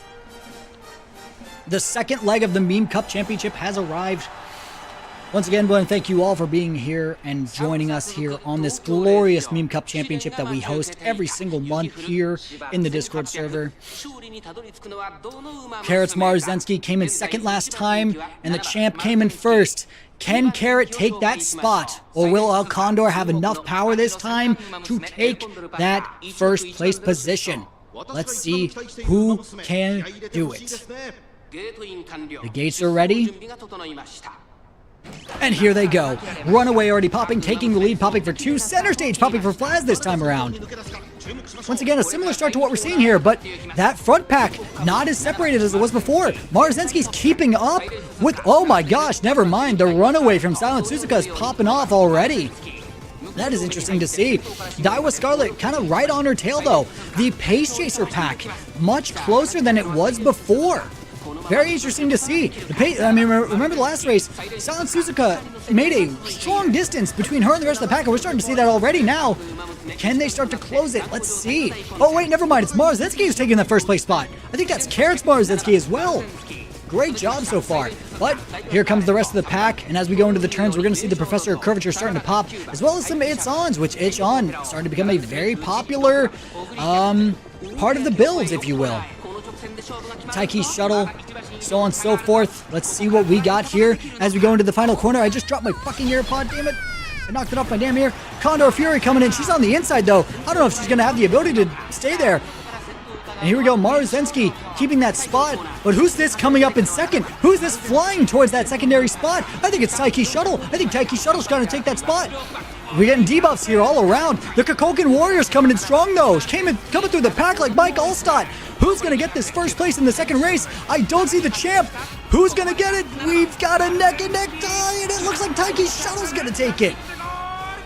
The second leg of the Meme Cup Championship has arrived. Once again, I want to thank you all for being here and joining us here on this glorious Meme Cup Championship that we host every single month here in the Discord server. Carrot's Marzensky came in second last time, and the champ came in first. Can Carrot take that spot, or will El Condor have enough power this time to take that first place position? Let's see who can do it. The gates are ready. And here they go. Runaway already popping, taking the lead, popping for 2. Center stage popping for Flaz this time around. Once again, a similar start to what we're seeing here, but that front pack not as separated as it was before. Marzensky's keeping up with, oh my gosh, never mind. The runaway from Silent Suzuka is popping off already. That is interesting to see. Daiwa Scarlet kind of right on her tail though. The Pace Chaser pack much closer than it was before. Very interesting to see. Remember the last race, Silent Suzuka made a strong distance between her and the rest of the pack, and we're starting to see that already now. Can they start to close it? Let's see. Oh wait, never mind. It's Marzensky who's taking the first place spot. I think that's Carrot's Marzensky as well. Great job so far. But here comes the rest of the pack, and as we go into the turns, we're going to see the Professor of Curvature starting to pop, as well as some It's-Ons, which It's-On starting to become a very popular part of the builds, if you will. Taiki's shuttle, so on and so forth. Let's see what we got here as we go into the final corner. I just dropped my fucking AirPod, damn it. I knocked it off my damn ear. Condor Fury coming in. She's on the inside, though. I don't know if she's going to have the ability to stay there. And here we go, Marzensky keeping that spot. But who's this coming up in second? Who's this flying towards that secondary spot? I think it's Taiki's shuttle. I think Taiki's shuttle's going to take that spot. We're getting debuffs here all around. The Kokokan Warriors coming in strong, though. Coming through the pack like Mike Allstott. Who's going to get this first place in the second race? I don't see the champ. Who's going to get it? We've got a neck-and-neck tie, and it looks like Taiki's shuttle's going to take it.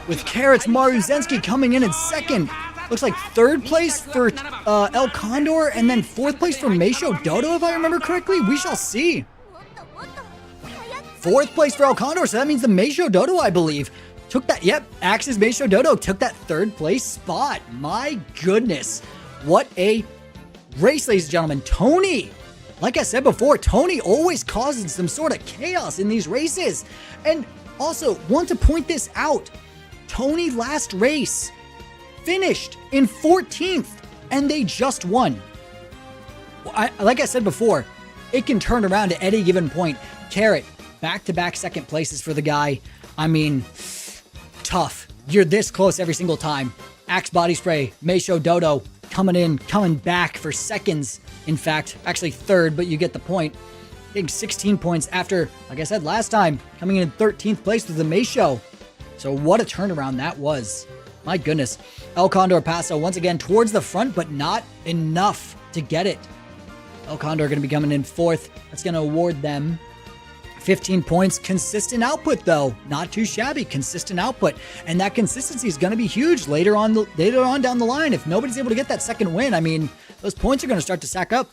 With Carrot's Marzensky coming in second. Looks like third place for El Condor, and then fourth place for Meisho Dodo, if I remember correctly. We shall see. Fourth place for El Condor, so that means the Meisho Dodo, I believe, took that. Yep, Axe's Meisho Dodo took that third place spot. My goodness. What a race, ladies and gentlemen. Tony, like I said before, Tony always causes some sort of chaos in these races. And also, want to point this out. Tony last race finished in 14th, and they just won. Like I said before, it can turn around at any given point. Carrot, back-to-back second places for the guy. I mean, tough. You're this close every single time. Axe Body Spray, Meisho Dodo, coming back for seconds. In fact, actually third, but you get the point. Getting 16 points after, like I said last time, coming in 13th place with the Meisho. So what a turnaround that was. My goodness. El Condor Paso once again towards the front, but not enough to get it. El Condor going to be coming in fourth. That's going to award them 15 points. Consistent output, though. Not too shabby. Consistent output. And that consistency is going to be huge later on down the line. If nobody's able to get that second win, I mean, those points are going to start to stack up.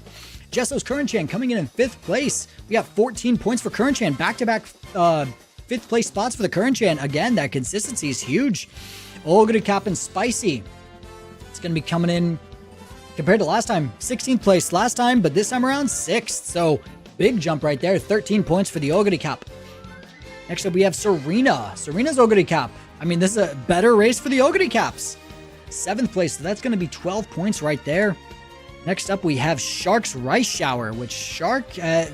Jesso's Currenchan coming in fifth place. We got 14 points for Currenchan. Back-to-back fifth place spots for the Currenchan. Again, that consistency is huge. Ogre Cap and Spicy. It's going to be coming in, compared to last time, 16th place last time, but this time around 6th. So big jump right there. 13 points for the Ogre Cap. Next up, we have Serena. Serena's Ogre Cap. I mean, this is a better race for the Ogre Caps. 7th place, so that's going to be 12 points right there. Next up, we have Shark's Rice Shower, which Shark, a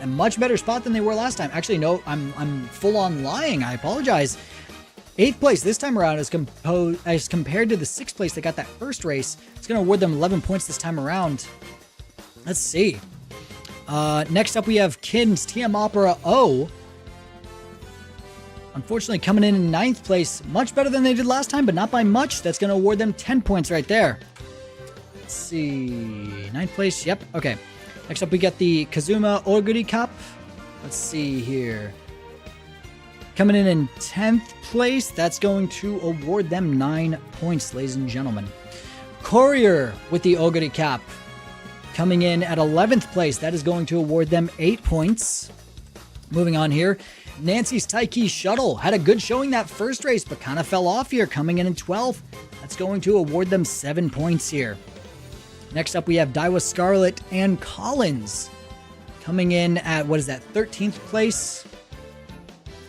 much better spot than they were last time. Actually, no, I'm full on lying. I apologize. 8th place this time around as compared to the 6th place they got that first race. It's going to award them 11 points this time around. Let's see. Next up, we have Kin's TM Opera O. Unfortunately, coming in 9th place. Much better than they did last time, but not by much. That's going to award them 10 points right there. Let's see. 9th place. Yep. Okay. Next up, we got the Kazuma Oguri Cup. Let's see here. Coming in 10th place, that's going to award them 9 points, ladies and gentlemen. Courier with the Oguri Cap. Coming in at 11th place, that is going to award them 8 points. Moving on here, Nancy's Taiki Shuttle had a good showing that first race, but kind of fell off here, coming in 12th. That's going to award them 7 points here. Next up, we have Daiwa Scarlet and Collins. Coming in at, 13th place?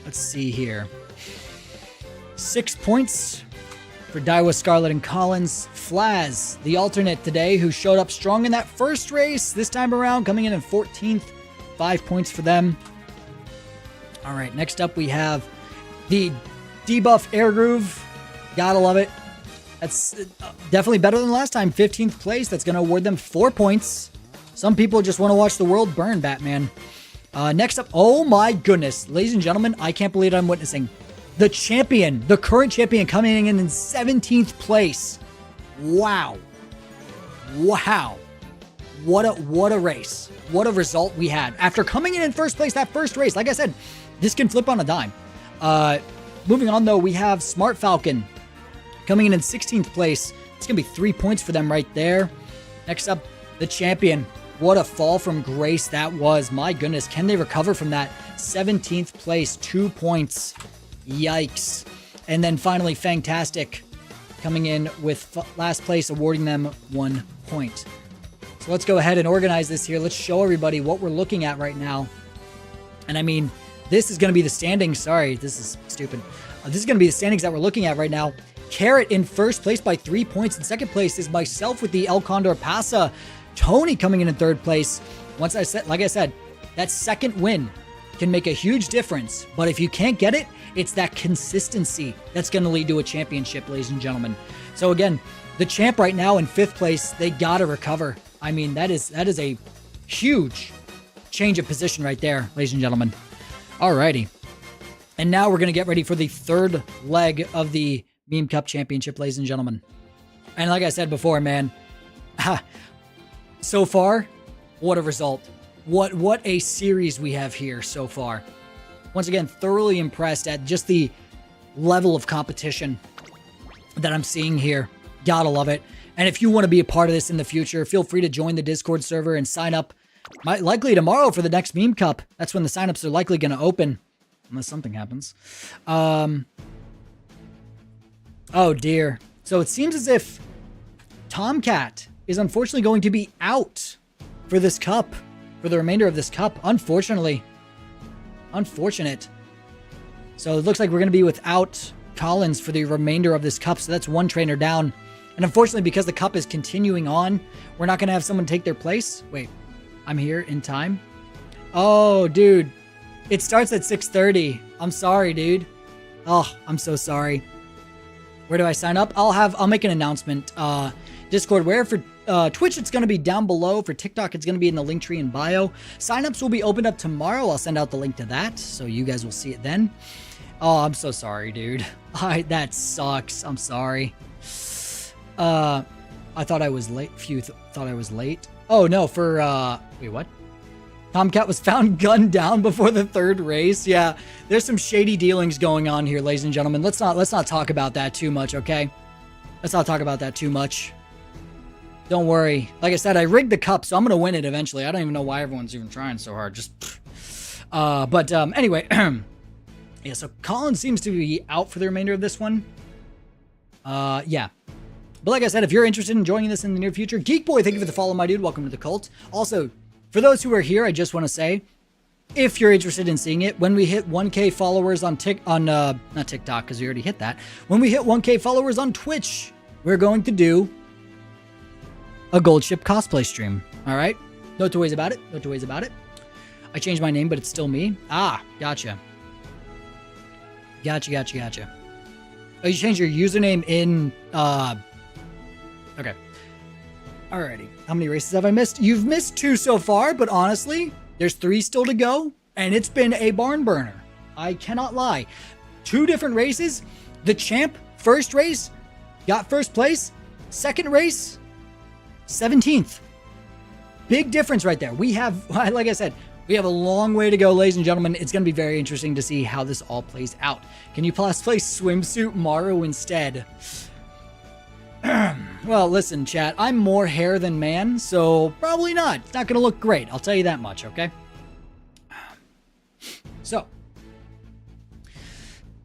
Let's see here. 6 points for Daiwa, Scarlett, and Collins. Flaz, the alternate today, who showed up strong in that first race. This time around, coming in 14th. 5 points for them. All right, next up we have the debuff Air Groove. Gotta love it. That's definitely better than last time. 15th place. That's going to award them 4 points. Some people just want to watch the world burn, Batman. Next up, oh my goodness. Ladies and gentlemen, I can't believe I'm witnessing the champion, the current champion, coming in 17th place. Wow. Wow. What a race. What a result we had. After coming in first place that first race, like I said, this can flip on a dime. Moving on, though, we have Smart Falcon coming in 16th place. It's going to be 3 points for them right there. Next up, the champion. What a fall from grace that was. My goodness, can they recover from that? 17th place, 2 points. Yikes. And then finally, Fantastic coming in with last place, awarding them 1 point. So let's go ahead and organize this here. Let's show everybody what we're looking at right now. And I mean, this is going to be the standings. Sorry, this is stupid. This is going to be the standings that we're looking at right now. Carrot in first place by 3 points. In second place is myself with the El Condor Pasa. Tony coming in third place. Like I said, that second win can make a huge difference. But if you can't get it, it's that consistency that's going to lead to a championship, ladies and gentlemen. So again, the champ right now in fifth place, they got to recover. I mean, that is a huge change of position right there, ladies and gentlemen. Alrighty. And now we're going to get ready for the third leg of the Meme Cup Championship, ladies and gentlemen. And like I said before, man, so far, what a result. What a series we have here so far. Once again, thoroughly impressed at just the level of competition that I'm seeing here. Gotta love it. And if you want to be a part of this in the future, feel free to join the Discord server and sign up. Likely tomorrow for the next Meme Cup. That's when the signups are likely going to open. Unless something happens. Oh dear. So it seems as if Tomcat is unfortunately going to be out for this cup. For the remainder of this cup. Unfortunately. Unfortunate. So it looks like we're going to be without Collins for the remainder of this cup. So that's one trainer down. And unfortunately, because the cup is continuing on, we're not going to have someone take their place. Wait, I'm here in time. Oh, dude. It starts at 6:30. I'm sorry, dude. Oh, I'm so sorry. Where do I sign up? I'll make an announcement. Discord, where for Twitch, it's going to be down below. For TikTok, it's going to be in the link tree in bio. Signups will be opened up tomorrow. I'll send out the link to that, so you guys will see it then. Oh, I'm so sorry, dude. That sucks. I'm sorry. I thought I was late. Thought I was late. Oh, no, for, wait, what? Tomcat was found gunned down before the third race. Yeah, there's some shady dealings going on here, ladies and gentlemen. Let's not talk about that too much, okay? Let's not talk about that too much. Don't worry. Like I said, I rigged the cup, so I'm going to win it eventually. I don't even know why everyone's even trying so hard. Anyway. Yeah, so Colin seems to be out for the remainder of this one. Yeah. But like I said, if you're interested in joining this in the near future, Geek Boy, thank you for the follow, my dude. Welcome to the cult. Also, for those who are here, I just want to say, if you're interested in seeing it, when we hit 1K followers on not TikTok, because we already hit that. When we hit 1K followers on Twitch, we're going to do a Gold Ship cosplay stream. All right? No two ways about it. No two ways about it. I changed my name, but it's still me. Ah, gotcha. Gotcha. Oh, you changed your username in, okay. Alrighty. How many races have I missed? You've missed 2 so far, but honestly, there's 3 still to go, and it's been a barn burner. I cannot lie. 2 different races. The champ, first race, got first place. Second race, 17th. Big difference right there. We have, like I said, we have a long way to go, ladies and gentlemen. It's going to be very interesting to see how this all plays out. Can you plus play Swimsuit Maru instead? Well, listen, chat. I'm more hair than man, so probably not. It's not going to look great. I'll tell you that much, okay? So,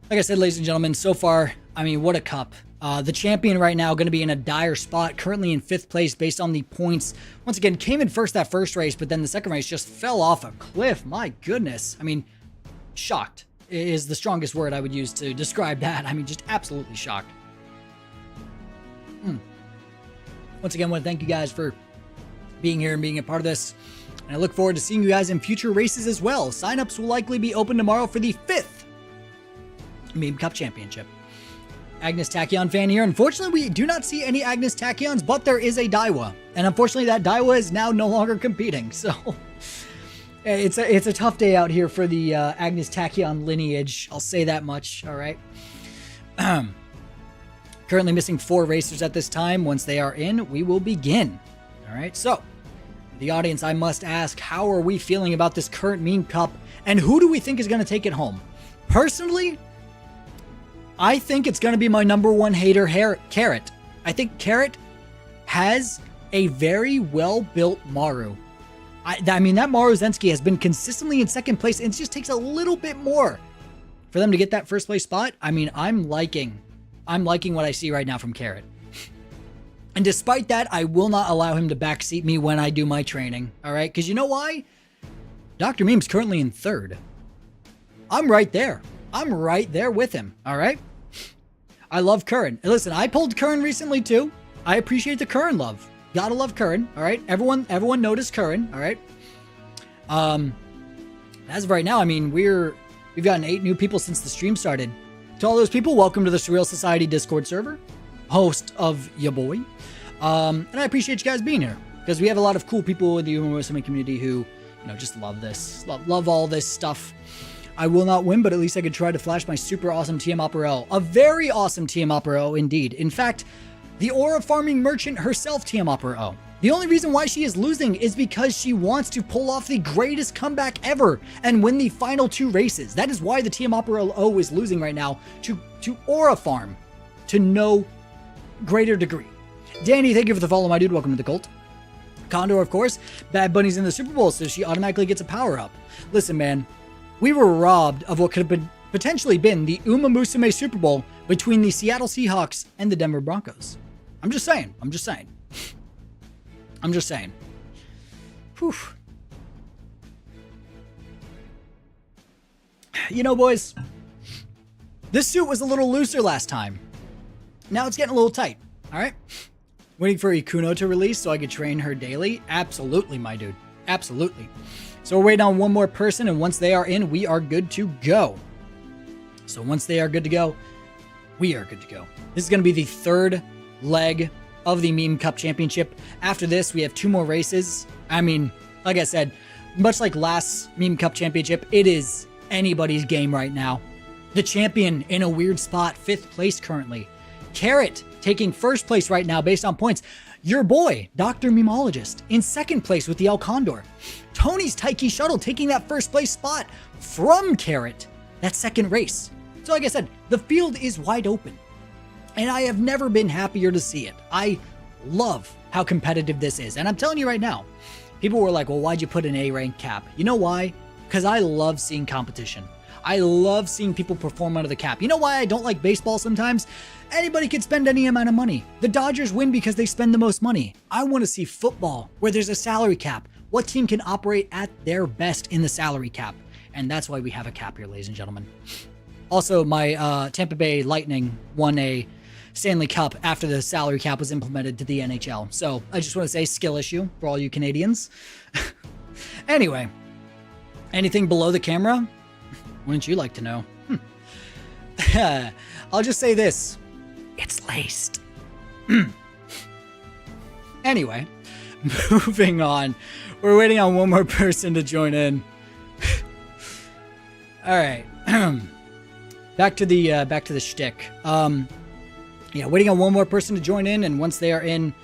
like I said, ladies and gentlemen, so far, I mean, what a cup. The champion right now going to be in a dire spot, currently in 5th place based on the points. Once again, came in first that first race, but then the second race just fell off a cliff. My goodness. I mean, shocked. is the strongest word I would use to describe that. I mean, just absolutely shocked. Once again, I want to thank you guys for being here and being a part of this. And I look forward to seeing you guys in future races as well. Signups will likely be open tomorrow for the 5th Meme Cup Championship. Agnes Tachyon fan here. Unfortunately, we do not see any Agnes Tachyons, but there is a Daiwa. And unfortunately, that Daiwa is now no longer competing. So it's a tough day out here for the Agnes Tachyon lineage. I'll say that much. All right. Currently missing 4 racers at this time. Once they are in, we will begin. All right. So the audience, I must ask, how are we feeling about this current Meme Cup, and who do we think is going to take it home? Personally, I think it's going to be my number one hater, Carrot. I think Carrot has a very well-built Maru. I mean, that Maru Zensky has been consistently in second place, and it just takes a little bit more for them to get that first place spot. I mean, I'm liking what I see right now from Carrot. And despite that, I will not allow him to backseat me when I do my training. All right? Because you know why? Dr. Meme's currently in 3rd. I'm right there. I'm right there with him. All right? I love Curran. And listen, I pulled Curran recently too. I appreciate the Curran love. Gotta love Curran. All right? Everyone noticed Curran. All right? As of right now, I mean, we've gotten 8 new people since the stream started. To all those people, welcome to the Surreal Society Discord server. Host of ya boy. And I appreciate you guys being here, because we have a lot of cool people in the Uma Musume community who, just love this. Love all this stuff. I will not win, but at least I could try to flash my super awesome TM Opera. A very awesome TM Opera indeed. In fact, the aura farming merchant herself, TM Opera. The only reason why she is losing is because she wants to pull off the greatest comeback ever and win the final 2 races. That is why the TM Opera O is losing right now to aura farm to no greater degree. Danny, thank you for the follow, my dude. Welcome to the cult. Condor, of course. Bad Bunny's in the Super Bowl, so she automatically gets a power-up. Listen, man. We were robbed of what could have potentially been the Uma Musume Super Bowl between the Seattle Seahawks and the Denver Broncos. I'm just saying. Whew. Boys, this suit was a little looser last time. Now it's getting a little tight, all right? Waiting for Ikuno to release so I could train her daily? Absolutely, my dude. Absolutely. So we're waiting on one more person, and once they are in, we are good to go. So once they are good to go, we are good to go. This is going to be the 3rd leg of the Meme Cup Championship. After this, we have 2 more races. I mean, like I said, much like last Meme Cup Championship, it is anybody's game right now. The champion in a weird spot, 5th place currently. Carrot taking 1st place right now based on points. Your boy, Dr. Memologist, in 2nd place with the El Condor. Tony's Taiki Shuttle taking that 1st place spot from Carrot, that 2nd race. So like I said, the field is wide open. And I have never been happier to see it. I love how competitive this is. And I'm telling you right now, people were like, well, why'd you put an A-rank cap? You know why? Because I love seeing competition. I love seeing people perform under the cap. You know why I don't like baseball sometimes? Anybody can spend any amount of money. The Dodgers win because they spend the most money. I want to see football where there's a salary cap. What team can operate at their best in the salary cap? And that's why we have a cap here, ladies and gentlemen. Also, my Tampa Bay Lightning won a Stanley Cup after the salary cap was implemented to the NHL. So I just want to say skill issue for all you Canadians. Anyway, anything below the camera? Wouldn't you like to know? I'll just say this. It's laced. Anyway, moving on. We're waiting on one more person to join in. All right. Back to the shtick. Yeah, waiting on one more person to join in, and once they are in,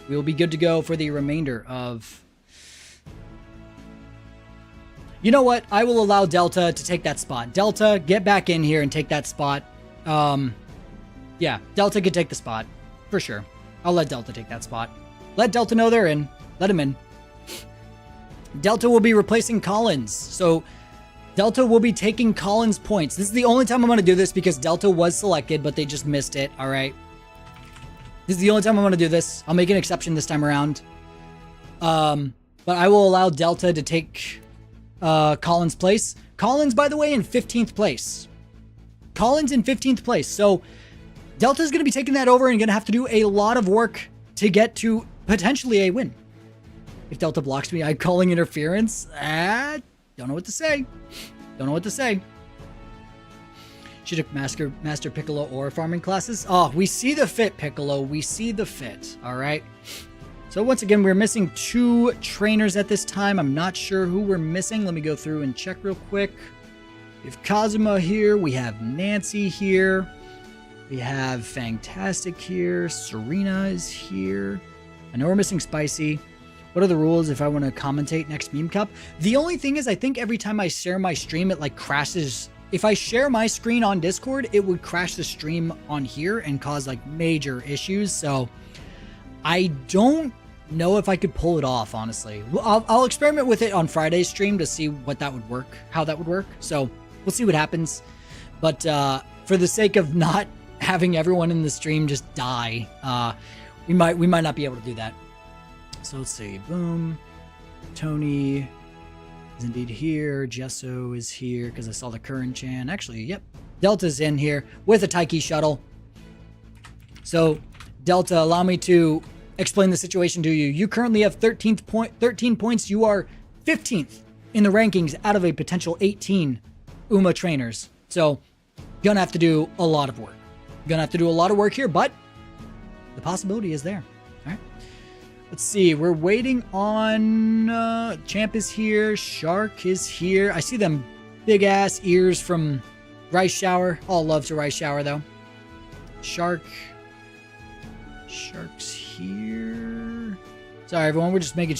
we'll be good to go for the remainder of... You know what? I will allow Delta to take that spot. Delta, get back in here and take that spot. Yeah, Delta could take the spot. For sure. I'll let Delta take that spot. Let Delta know they're in. Let him in. Delta will be replacing Collins. So, Delta will be taking Collins' points. This is the only time I'm going to do this because Delta was selected, but they just missed it. All right. This is the only time I'm going to do this. I'll make an exception this time around. But I will allow Delta to take... Collins' place. Collins, by the way, in 15th place. Collins in 15th place. So Delta's going to be taking that over and going to have to do a lot of work to get to potentially a win. If Delta blocks me, I'm calling interference. Don't know what to say. Don't know what to say. She took Master Piccolo or farming classes. Oh, we see the fit, Piccolo. We see the fit. All right. So once again, we're missing 2 trainers at this time. I'm not sure who we're missing. Let me go through and check real quick. We have Kazuma here. We have Nancy here. We have Fantastic here. Serena is here. I know we're missing Spicy. What are the rules if I want to commentate next Meme Cup? The only thing is I think every time I share my stream, it like crashes. If I share my screen on Discord, it would crash the stream on here and cause like major issues. So I don't know if I could pull it off, honestly. I'll experiment with it on Friday's stream to see what that would work, how that would work. So we'll see what happens. But for the sake of not having everyone in the stream just die, we might not be able to do that. So let's see. Boom. Tony is indeed here. Jesso is here because I saw the Current Chan. Actually, yep. Delta's in here with a Taiki shuttle. So Delta, allow me to explain the situation to you. You currently have 13 points. You are 15th in the rankings out of a potential 18 UMA trainers. So gonna have to do a lot of work. Gonna have to do a lot of work here, but the possibility is there. All right. Let's see. We're waiting on Champ is here. Shark is here. I see them big ass ears from Rice Shower. All love to Rice Shower though. Shark's here. Sorry everyone, we're just making